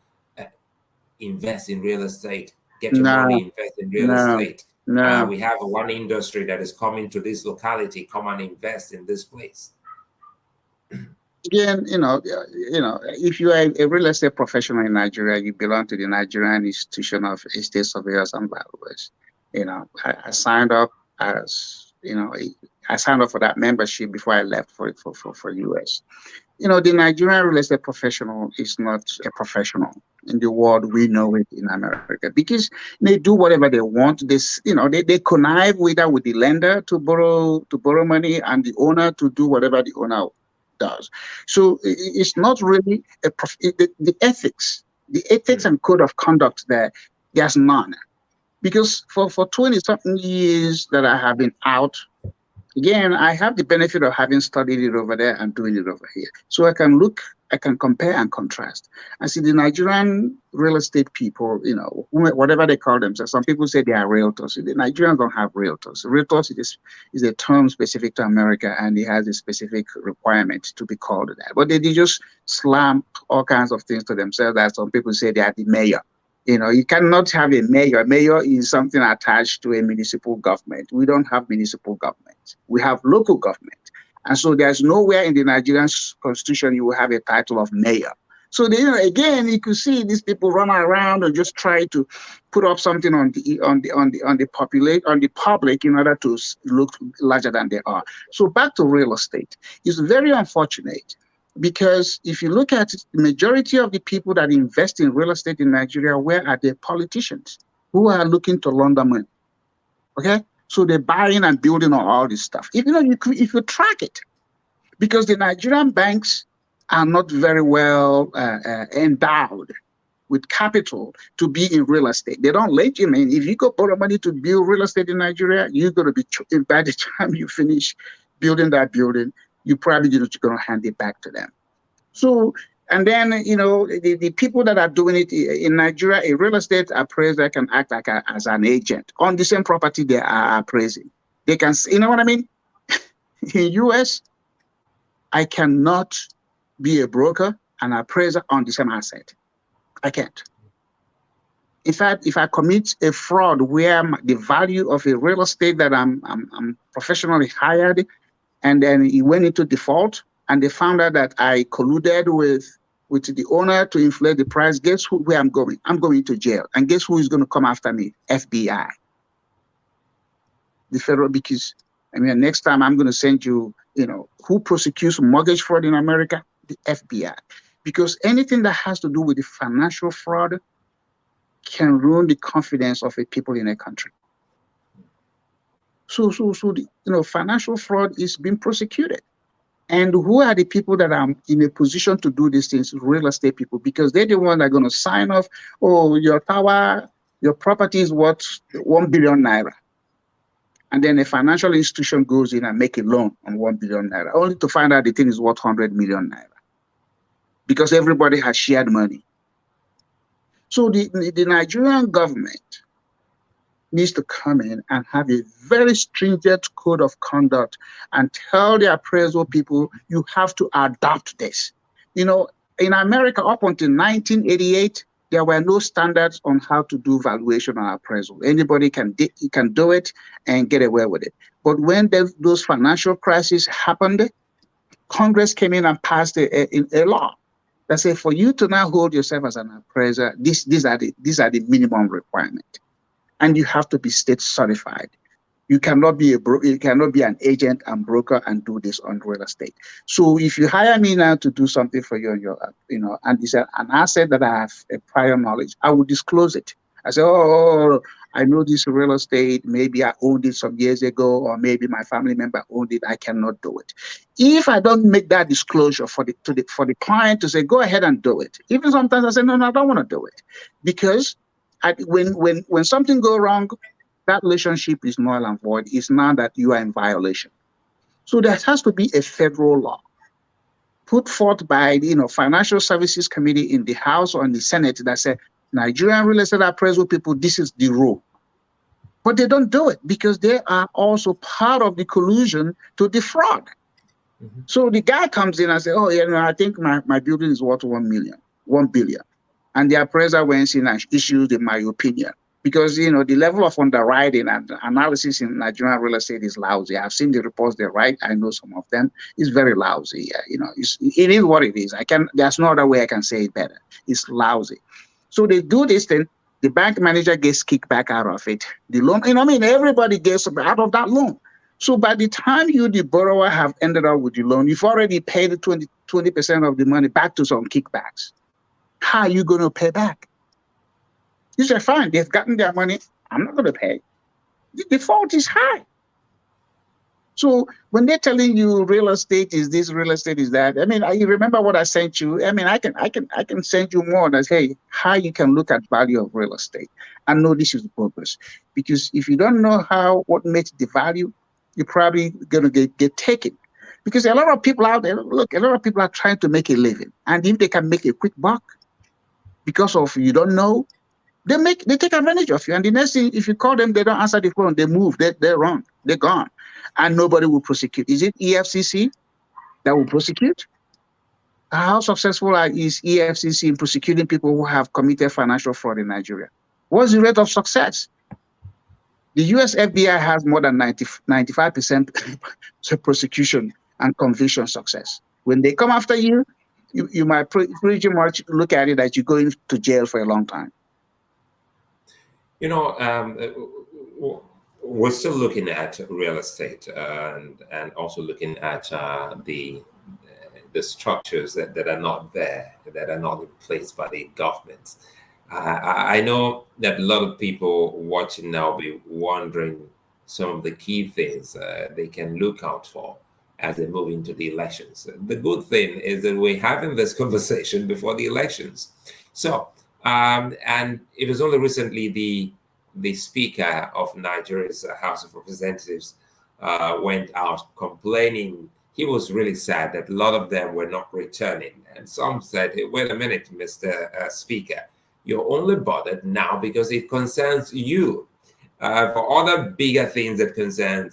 invest in real estate, get your money, invest in real estate. No. We have one industry that is coming to this locality, come and invest in this place. Again, if you are a real estate professional in Nigeria, you belong to the Nigerian Institution of Estate Surveyors and Valuers. I signed up as I signed up for that membership before I left for US. The Nigerian real estate professional is not a professional in the world we know it in America, because they do whatever they want. They connive with the lender to borrow money, and the owner to do whatever the owner does. So it's not really the ethics and code of conduct there's none. Because for 20-something years that I have been out, again, I have the benefit of having studied it over there and doing it over here. So I can compare and contrast. I see the Nigerian real estate people, whatever they call themselves. Some people say they are realtors. The Nigerians don't have realtors. Realtors is a term specific to America, and it has a specific requirement to be called that. But they just slam all kinds of things to themselves. That some people say they are the mayor. You cannot have a mayor. A mayor is something attached to a municipal government. We don't have municipal government. We have local government. And so there's nowhere in the Nigerian constitution you will have a title of mayor. So again, you could see these people run around and just try to put up something on the public in order to look larger than they are. So back to real estate. It's very unfortunate, because if you look at it, the majority of the people that invest in real estate in Nigeria, where are the politicians who are looking to launder money? Okay, so they're buying and building on all this stuff. If you track it, because the Nigerian banks are not very well endowed with capital to be in real estate. They don't let you in. If you go borrow money to build real estate in Nigeria, you're going to be, by the time you finish building that building, you probably going to hand it back to them. So, and then, the people that are doing it in Nigeria, a real estate appraiser can act as an agent on the same property they are appraising. They can, you know what I mean? In US, I cannot be a broker and appraiser on the same asset. I can't. In fact, if I commit a fraud where the value of a real estate that I'm professionally hired, and then he went into default, and they found out that I colluded with the owner to inflate the price, guess where I'm going? I'm going to jail. And guess who is going to come after me? FBI. The federal, because, next time I'm going to send you, who prosecutes mortgage fraud in America? The FBI. Because anything that has to do with the financial fraud can ruin the confidence of the people in a country. So the financial fraud is being prosecuted. And who are the people that are in a position to do these things? Real estate people, because they're the ones that are going to sign off, oh, your tower, your property is worth 1 billion naira. And then a financial institution goes in and make a loan on 1 billion naira, only to find out the thing is worth 100 million naira because everybody has shared money. So the Nigerian government needs to come in and have a very stringent code of conduct and tell the appraisal people, you have to adopt this. You know, in America, up until 1988, there were no standards on how to do valuation or appraisal. Anybody can do it and get away with it. But when those financial crises happened, Congress came in and passed a law that said, for you to now hold yourself as an appraiser, these are the minimum requirements. And you have to be state certified. You cannot be an agent and broker and do this on real estate. So if you hire me now to do something for you, and it's an asset that I have a prior knowledge, I will disclose it. I say, oh, I know this real estate. Maybe I owned it some years ago, or maybe my family member owned it. I cannot do it. If I don't make that disclosure for the client to say, go ahead and do it. Even sometimes I say, no, I don't want to do it, because when something goes wrong, that relationship is null and void. It's now that you are in violation. So there has to be a federal law put forth by Financial Services Committee in the House or in the Senate that says, Nigerian real estate appraisal people, this is the rule. But they don't do it because they are also part of the collusion to defraud. Mm-hmm. So the guy comes in and says, oh, I think my building is worth 1 billion. And the appraiser went in and issued my opinion. Because, the level of underwriting and analysis in Nigerian real estate is lousy. I've seen the reports they write. I know some of them. It's very lousy. It is what it is. There's no other way I can say it better. It's lousy. So they do this thing. The bank manager gets kicked back out of it. The loan, everybody gets out of that loan. So by the time you, the borrower, have ended up with the loan, you've already paid 20% of the money back to some kickbacks. How are you going to pay back? You say, fine, they've gotten their money. I'm not going to pay. The default is high. So when they're telling you real estate is this, real estate is that, you remember what I sent you? I can send you more that, hey, how you can look at value of real estate and know this is the purpose. Because if you don't know what makes the value, you're probably going to get taken. Because a lot of people out there, a lot of people are trying to make a living. And if they can make a quick buck because of you don't know, they take advantage of you. And the next thing, if you call them, they don't answer the phone, they move, they're wrong, they're gone. And nobody will prosecute. Is it EFCC that will prosecute? How successful is EFCC in prosecuting people who have committed financial fraud in Nigeria? What's the rate of success? The US FBI has more than 95% prosecution and conviction success. When they come after you, you might pretty much look at it that you're going to jail for a long time. We're still looking at real estate and also looking at the structures that are not there, that are not in place by the government. I know that a lot of people watching now will be wondering some of the key things they can look out for as they move into the elections. The good thing is that we're having this conversation before the elections. So, and it was only recently the Speaker of Nigeria's House of Representatives went out complaining. He was really sad that a lot of them were not returning. And some said, hey, wait a minute, Mr. Speaker, you're only bothered now because it concerns you. For other bigger things that concern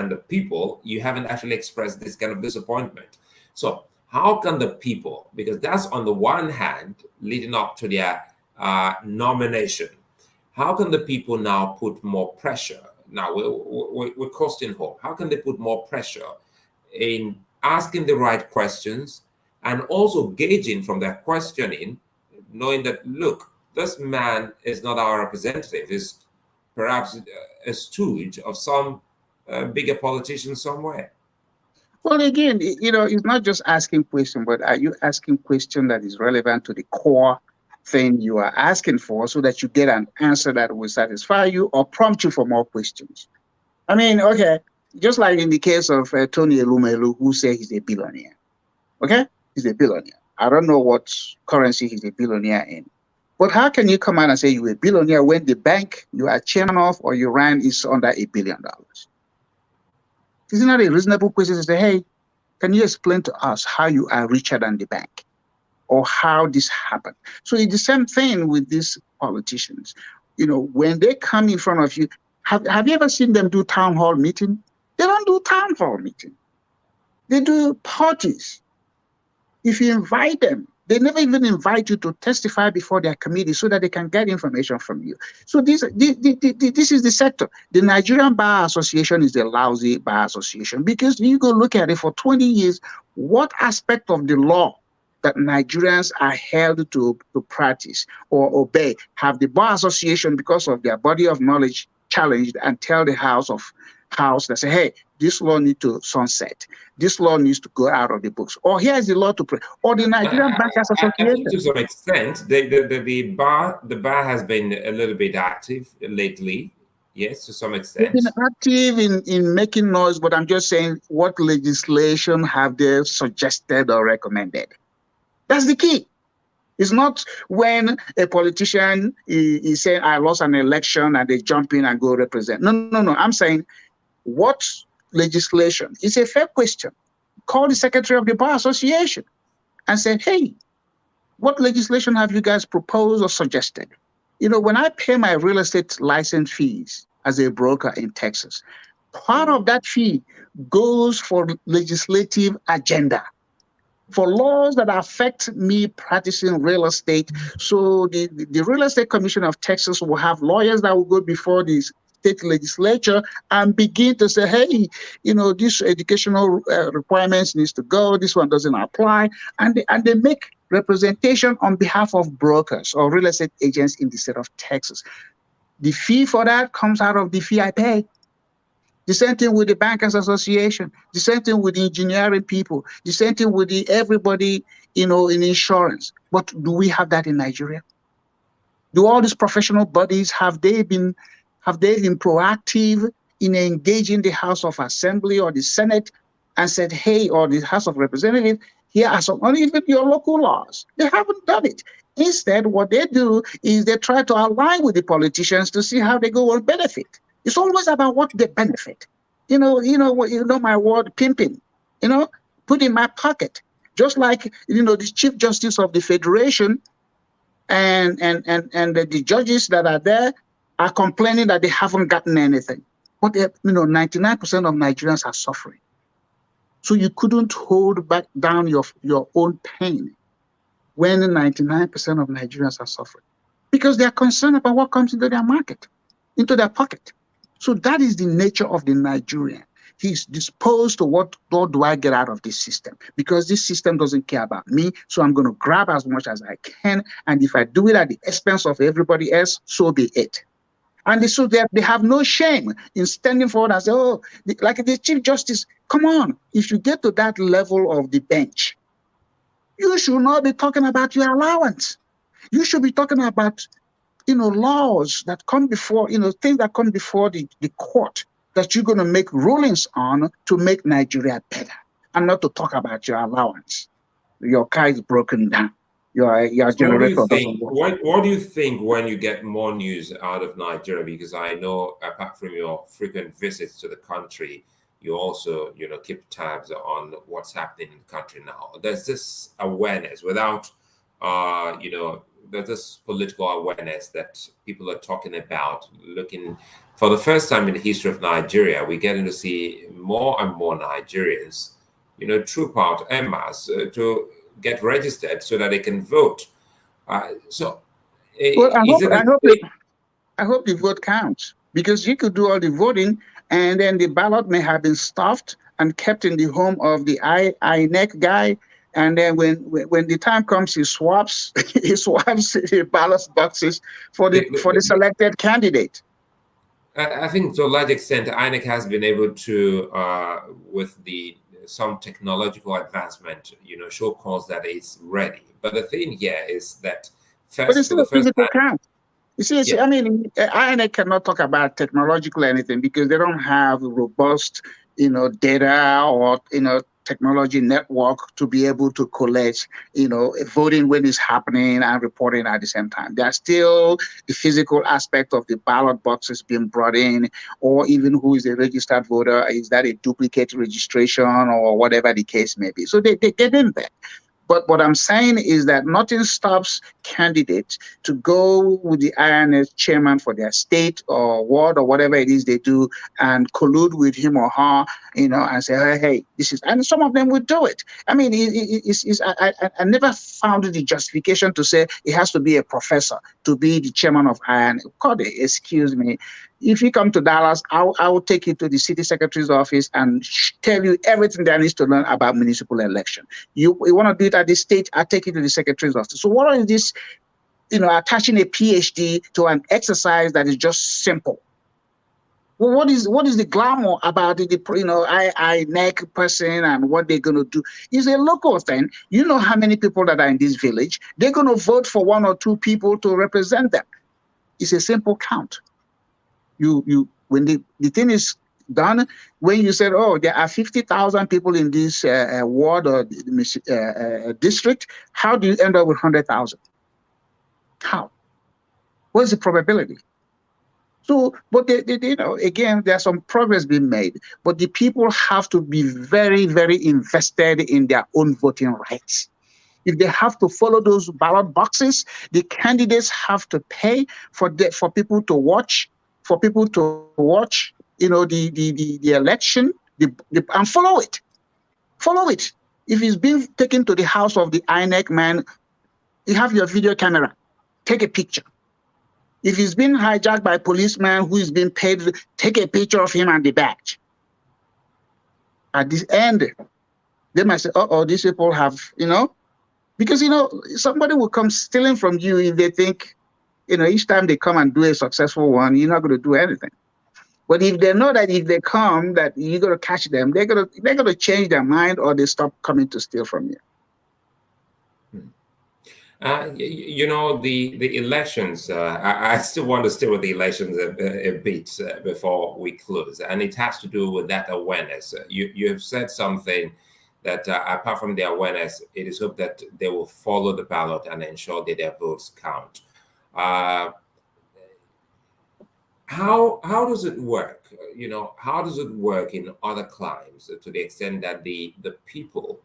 the people, you haven't actually expressed this kind of disappointment. So how can the people, because that's on the one hand leading up to their nomination, how can the people now put more pressure? Now we're costing hope. How can they put more pressure in asking the right questions and also gauging from their questioning, knowing that, look, this man is not our representative, is perhaps a stooge of some bigger politician somewhere? Well, again, it's not just asking questions, but are you asking question that is relevant to the core thing you are asking for so that you get an answer that will satisfy you or prompt you for more questions? Okay, just like in the case of Tony Elumelu, who said he's a billionaire. Okay, he's a billionaire. I don't know what currency he's a billionaire in. But how can you come out and say you're a billionaire when the bank you are chairman of or you ran is under $1 billion? Isn't that a reasonable question to say, hey, can you explain to us how you are richer than the bank or how this happened? So it's the same thing with these politicians. When they come in front of you, have you ever seen them do town hall meeting? They don't do town hall meeting. They do parties. If you invite them, they never even invite you to testify before their committee so that they can get information from you. So this is the sector. The Nigerian Bar Association is a lousy bar association because you go look at it for 20 years, what aspect of the law that Nigerians are held to practice or obey have the Bar Association, because of their body of knowledge, challenged and tell the House that say, hey, this law needs to sunset. This law needs to go out of the books. Or here's the law to pray. Or the Nigerian Bankers Association. I think to some extent, the bar has been a little bit active lately. Yes, to some extent. They've been active in making noise, but I'm just saying, what legislation have they suggested or recommended? That's the key. It's not when a politician is saying, I lost an election, and they jump in and go represent. No. I'm saying, what legislation? It's a fair question. Call the secretary of the Bar Association and say, hey, what legislation have you guys proposed or suggested? When I pay my real estate license fees as a broker in Texas, part of that fee goes for legislative agenda, for laws that affect me practicing real estate. So the Real Estate Commission of Texas will have lawyers that will go before this state legislature and begin to say, hey, this educational requirements needs to go, this one doesn't apply, and they make representation on behalf of brokers or real estate agents in the state of Texas. The fee for that comes out of the fee I pay. The same thing with the Bankers Association, the same thing with the engineering people, the same thing with everybody, in insurance. But do we have that in Nigeria? Do all these professional bodies, have they been proactive in engaging the House of Assembly or the Senate and said, hey, or the House of Representatives, here are some, or even your local laws? They haven't done it. Instead, what they do is they try to align with the politicians to see how they go on benefit. It's always about what they benefit. My word, pimping, put in my pocket. Just like, the Chief Justice of the Federation and the judges that are there are complaining that they haven't gotten anything. But 99% of Nigerians are suffering. So you couldn't hold back down your own pain when 99% of Nigerians are suffering, because they are concerned about what comes into their market, into their pocket. So that is the nature of the Nigerian. He's disposed to what do I get out of this system? Because this system doesn't care about me, so I'm going to grab as much as I can. And if I do it at the expense of everybody else, so be it. And so they have no shame in standing forward and say, like the Chief Justice, come on, if you get to that level of the bench, you should not be talking about your allowance. You should be talking about, laws that come before, things that come before the court that you're going to make rulings on to make Nigeria better, and not to talk about your allowance. Your car is broken down. Your generator doesn't work. What do you think when you get more news out of Nigeria? Because I know, apart from your frequent visits to the country, you also, keep tabs on what's happening in the country now. There's this awareness without, there's this political awareness that people are talking about. Looking for the first time in the history of Nigeria, we're getting to see more and more Nigerians, troop out en masse to get registered so that they can vote. I hope the vote counts, because you could do all the voting and then the ballot may have been stuffed and kept in the home of the INEC guy. And then when the time comes, he swaps the ballot boxes for the selected candidate. I think to a large extent, INEC has been able to, with some technological advancement, show cause that it's ready. But the thing here is that but it's still a physical count. You see, yeah. I mean, INEC cannot talk about technological anything because they don't have robust, data or technology network to be able to collect, voting when it's happening and reporting at the same time. There's still the physical aspect of the ballot boxes being brought in, or even who is a registered voter, is that a duplicate registration or whatever the case may be. So they get in there. But what I'm saying is that nothing stops candidates to go with the INS chairman for their state or ward or whatever it is they do and collude with him or her, and say, hey, this is, and some of them would do it. I mean, I never found the justification to say it has to be a professor to be the chairman of INS. God, excuse me. If you come to Dallas, I will take you to the city secretary's office and tell you everything there needs to learn about municipal election. You want to do it at the state, I'll take you to the secretary's office. So what is this, attaching a PhD to an exercise that is just simple? Well, what is the glamour about it? INEC person and what they're going to do is a local thing. You know how many people that are in this village, they're going to vote for one or two people to represent them. It's a simple count. When the thing is done, when you said, oh, there are 50,000 people in this ward or district, how do you end up with 100,000? How? What's the probability? So, but again, there's some progress being made, but the people have to be very, very invested in their own voting rights. If they have to follow those ballot boxes, the candidates have to pay for people to watch. The election, and follow it. Follow it. If it's being taken to the house of the INEC man, you have your video camera. Take a picture. If he's been hijacked by a policeman who is being paid, take a picture of him and the badge. At the end, they might say, these people have, because, somebody will come stealing from you if they think, each time they come and do a successful one, you're not going to do anything. But if they know that if they come, that you're going to catch them, they're going to change their mind, or they stop coming to steal from you. The elections, I still want to stay with the elections a bit before we close. And it has to do with that awareness. You have said something that apart from the awareness, it is hoped that they will follow the ballot and ensure that their votes count. How does it work? How does it work in other climes to the extent that the people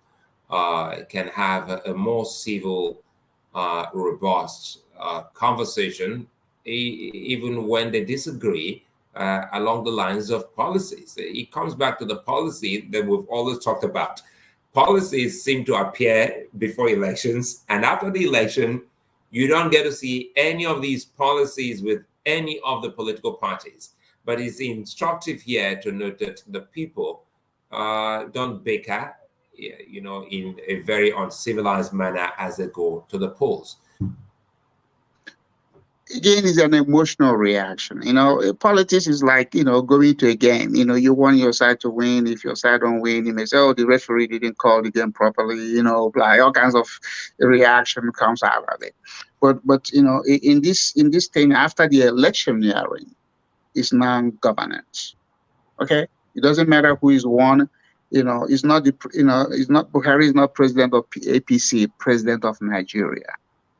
can have a more civil, robust conversation, even when they disagree along the lines of policies? It comes back to the policy that we've always talked about. Policies seem to appear before elections, and after the election, you don't get to see any of these policies with any of the political parties. But it's instructive here to note that the people don't bicker, in a very uncivilized manner as they go to the polls. Again, it's an emotional reaction. Politics is like, going to a game. You want your side to win. If your side don't win, you may say, oh, the referee didn't call the game properly, all kinds of reaction comes out of it. But in this thing, after the election hearing, is non-governance. Okay? It doesn't matter who is won. It's not Buhari is not president of APC, president of Nigeria.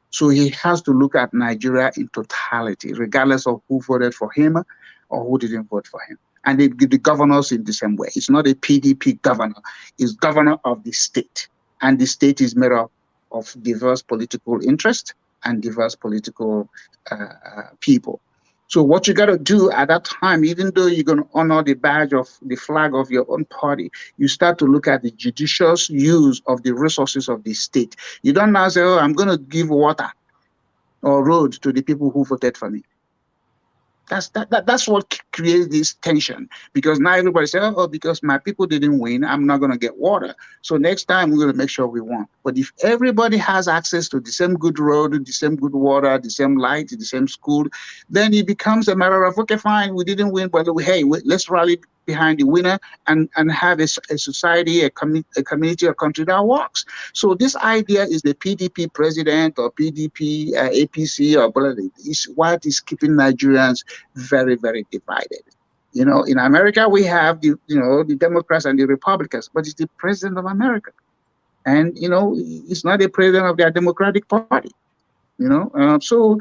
So he has to look at Nigeria in totality, regardless of who voted for him or who didn't vote for him. And the governors in the same way. It's not a PDP governor. It's governor of the state. And the state is made up of diverse political interests and diverse political people. So what you got to do at that time, even though you're going to honor the badge of the flag of your own party, you start to look at the judicious use of the resources of the state. You don't now say, oh, I'm going to give water or road to the people who voted for me. That's what creates this tension, because now everybody says, oh, because my people didn't win, I'm not going to get water. So next time we're going to make sure we won. But if everybody has access to the same good road, the same good water, the same light, the same school, then it becomes a matter of, okay, fine, we didn't win, but hey, let's rally behind the winner and have a society, a community, a country that works. So this idea is the PDP president or PDP, APC or whatever, is what is keeping Nigerians very, very divided. You know, in America, we have the Democrats and the Republicans, but it's the president of America. And, it's not the president of their Democratic Party. So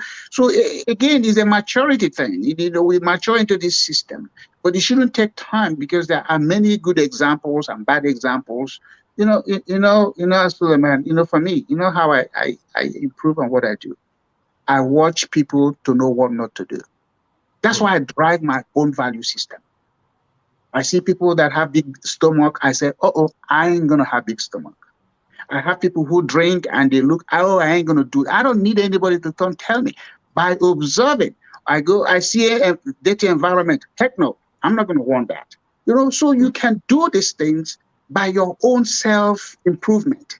again, it's a maturity thing. We mature into this system, but it shouldn't take time because there are many good examples and bad examples. Suleiman, for me, how I improve on what I do. I watch people to know what not to do. That's why I drive my own value system. I see people that have big stomach. I say, I ain't going to have big stomach. I have people who drink and they look, I ain't going to do it. I don't need anybody to come tell me. By observing, I see a dirty environment. Heck no, I'm not going to want that. So you can do these things by your own self-improvement.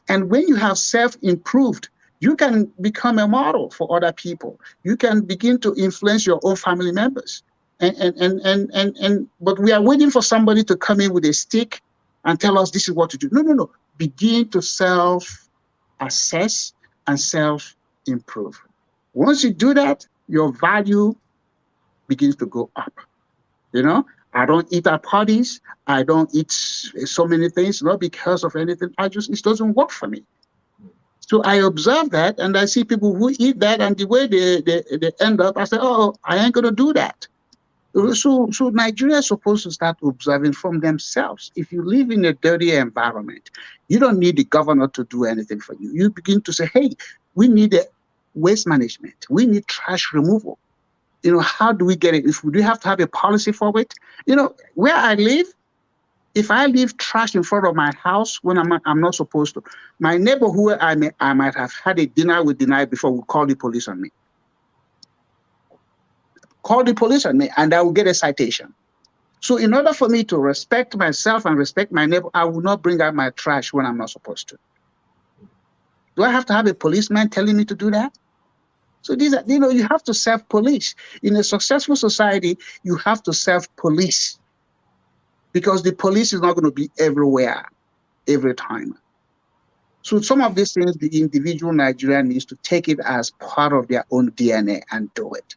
And when you have self-improved, you can become a model for other people. You can begin to influence your own family members. But we are waiting for somebody to come in with a stick and tell us this is what to do. No. Begin to self-assess and self-improve. Once you do that, your value begins to go up. I don't eat at parties. I don't eat so many things, not because of anything. It doesn't work for me. So I observe that, and I see people who eat that, and the way they end up, I say, I ain't going to do that. So Nigeria is supposed to start observing from themselves. If you live in a dirty environment, you don't need the governor to do anything for you. You begin to say, hey, we need a waste management. We need trash removal. How do we get it? Do we have to have a policy for it? Where I live, if I leave trash in front of my house when I'm not supposed to, my neighbor who I might have had a dinner with the night before will call the police on me. Call the police on me, and I will get a citation. So in order for me to respect myself and respect my neighbor, I will not bring out my trash when I'm not supposed to. Do I have to have a policeman telling me to do that? So these are, you have to self-police. In a successful society, you have to self-police because the police is not going to be everywhere, every time. So some of these things, the individual Nigerian needs to take it as part of their own DNA and do it.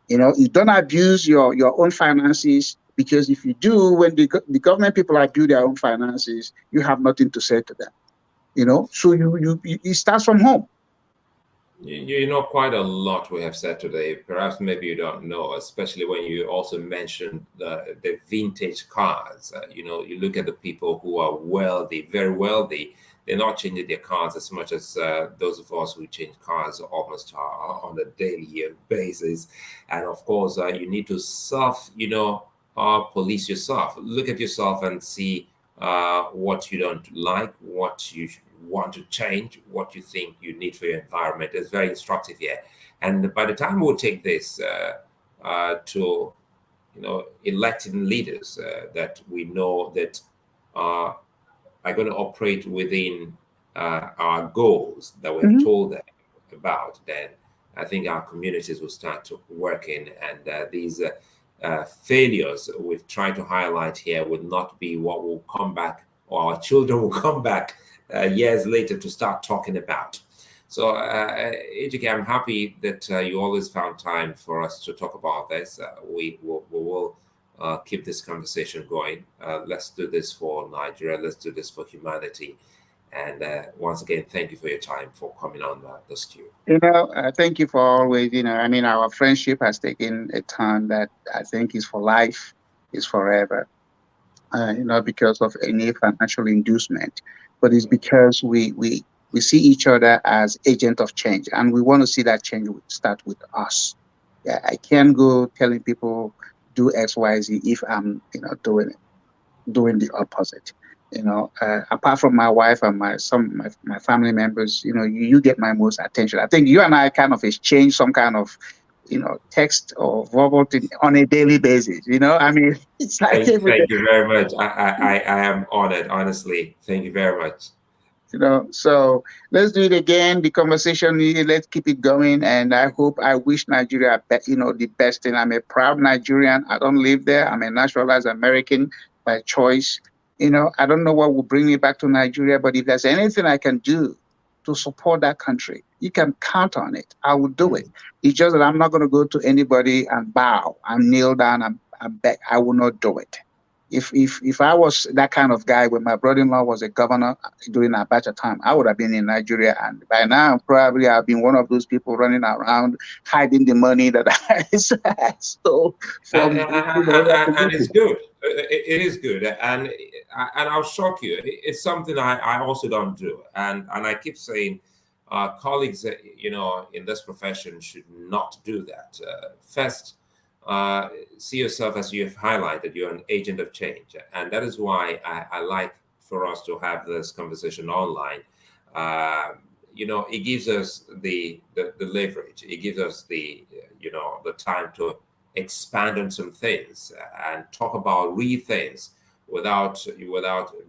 You don't abuse your own finances, because if you do, when the government people abuse their own finances, you have nothing to say to them. So it starts from home. Quite a lot we have said today. Perhaps maybe you don't know, especially when you also mentioned the vintage cars. You look at the people who are wealthy, very wealthy. They're not changing their cars as much as those of us who change cars almost on a daily basis. And of course, you need to police yourself. Look at yourself and see what you don't like, what you want to change, what you think you need for your environment. It's very instructive here. And by the time we'll take this to electing leaders that we know that are going to operate within our goals that we've told them about, then I think our communities will start to working, and these failures we've tried to highlight here will not be what will come back, or our children will come back years later to start talking about. So, Ejike, I'm happy that you always found time for us to talk about this. We will keep this conversation going. Let's do this for Nigeria. Let's do this for humanity. And once again, thank you for your time, for coming on the studio. Thank you for always, our friendship has taken a turn that I think is for life, is forever, because of any financial inducement, but it's because we see each other as agent of change, and we want to see that change start with us. Yeah, I can't go telling people do X, Y, Z if I'm, doing the opposite. Apart from my wife and my family members, you get my most attention. I think you and I kind of exchange some kind of, text or verbal thing on a daily basis. It's like thank you very much. I am honored, honestly. Thank you very much. So let's do it again. The conversation, let's keep it going. And I wish Nigeria, the best thing. I'm a proud Nigerian. I don't live there. I'm a naturalized American by choice. I don't know what will bring me back to Nigeria, but if there's anything I can do to support that country, you can count on it. I will do it. It's just that I'm not going to go to anybody and bow and kneel down I bet I will not do it. If I was that kind of guy when my brother-in-law was a governor during Abacha time, I would have been in Nigeria, and by now probably I've been one of those people running around hiding the money that I stole from and it's good. It is good, and I'll shock you. It's something I also don't do, and I keep saying, colleagues, in this profession should not do that. First, see yourself, as you have highlighted, you're an agent of change, and that is why I like for us to have this conversation online. It gives us the leverage. It gives us the time to expand on some things and talk about real things without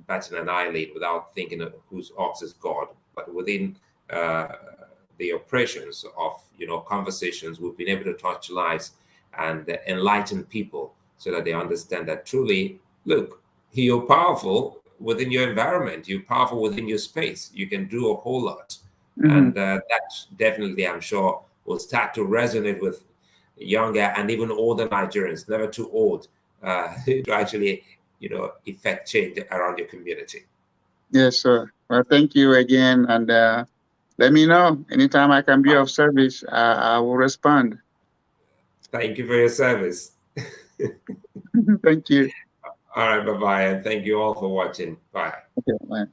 batting an eyelid, without thinking of whose ox is God, but within the operations of conversations, we've been able to touch lives and enlighten people so that they understand that truly, look, you're powerful within your environment, you're powerful within your space, you can do a whole lot. And that definitely, I'm sure, will start to resonate with younger and even older Nigerians, never too old, to actually, effect change around your community. Yes, sir. Well, thank you again, and let me know anytime I can be of service. I will respond. Thank you for your service. Thank you. All right, bye-bye, and thank you all for watching. Bye. Okay, bye.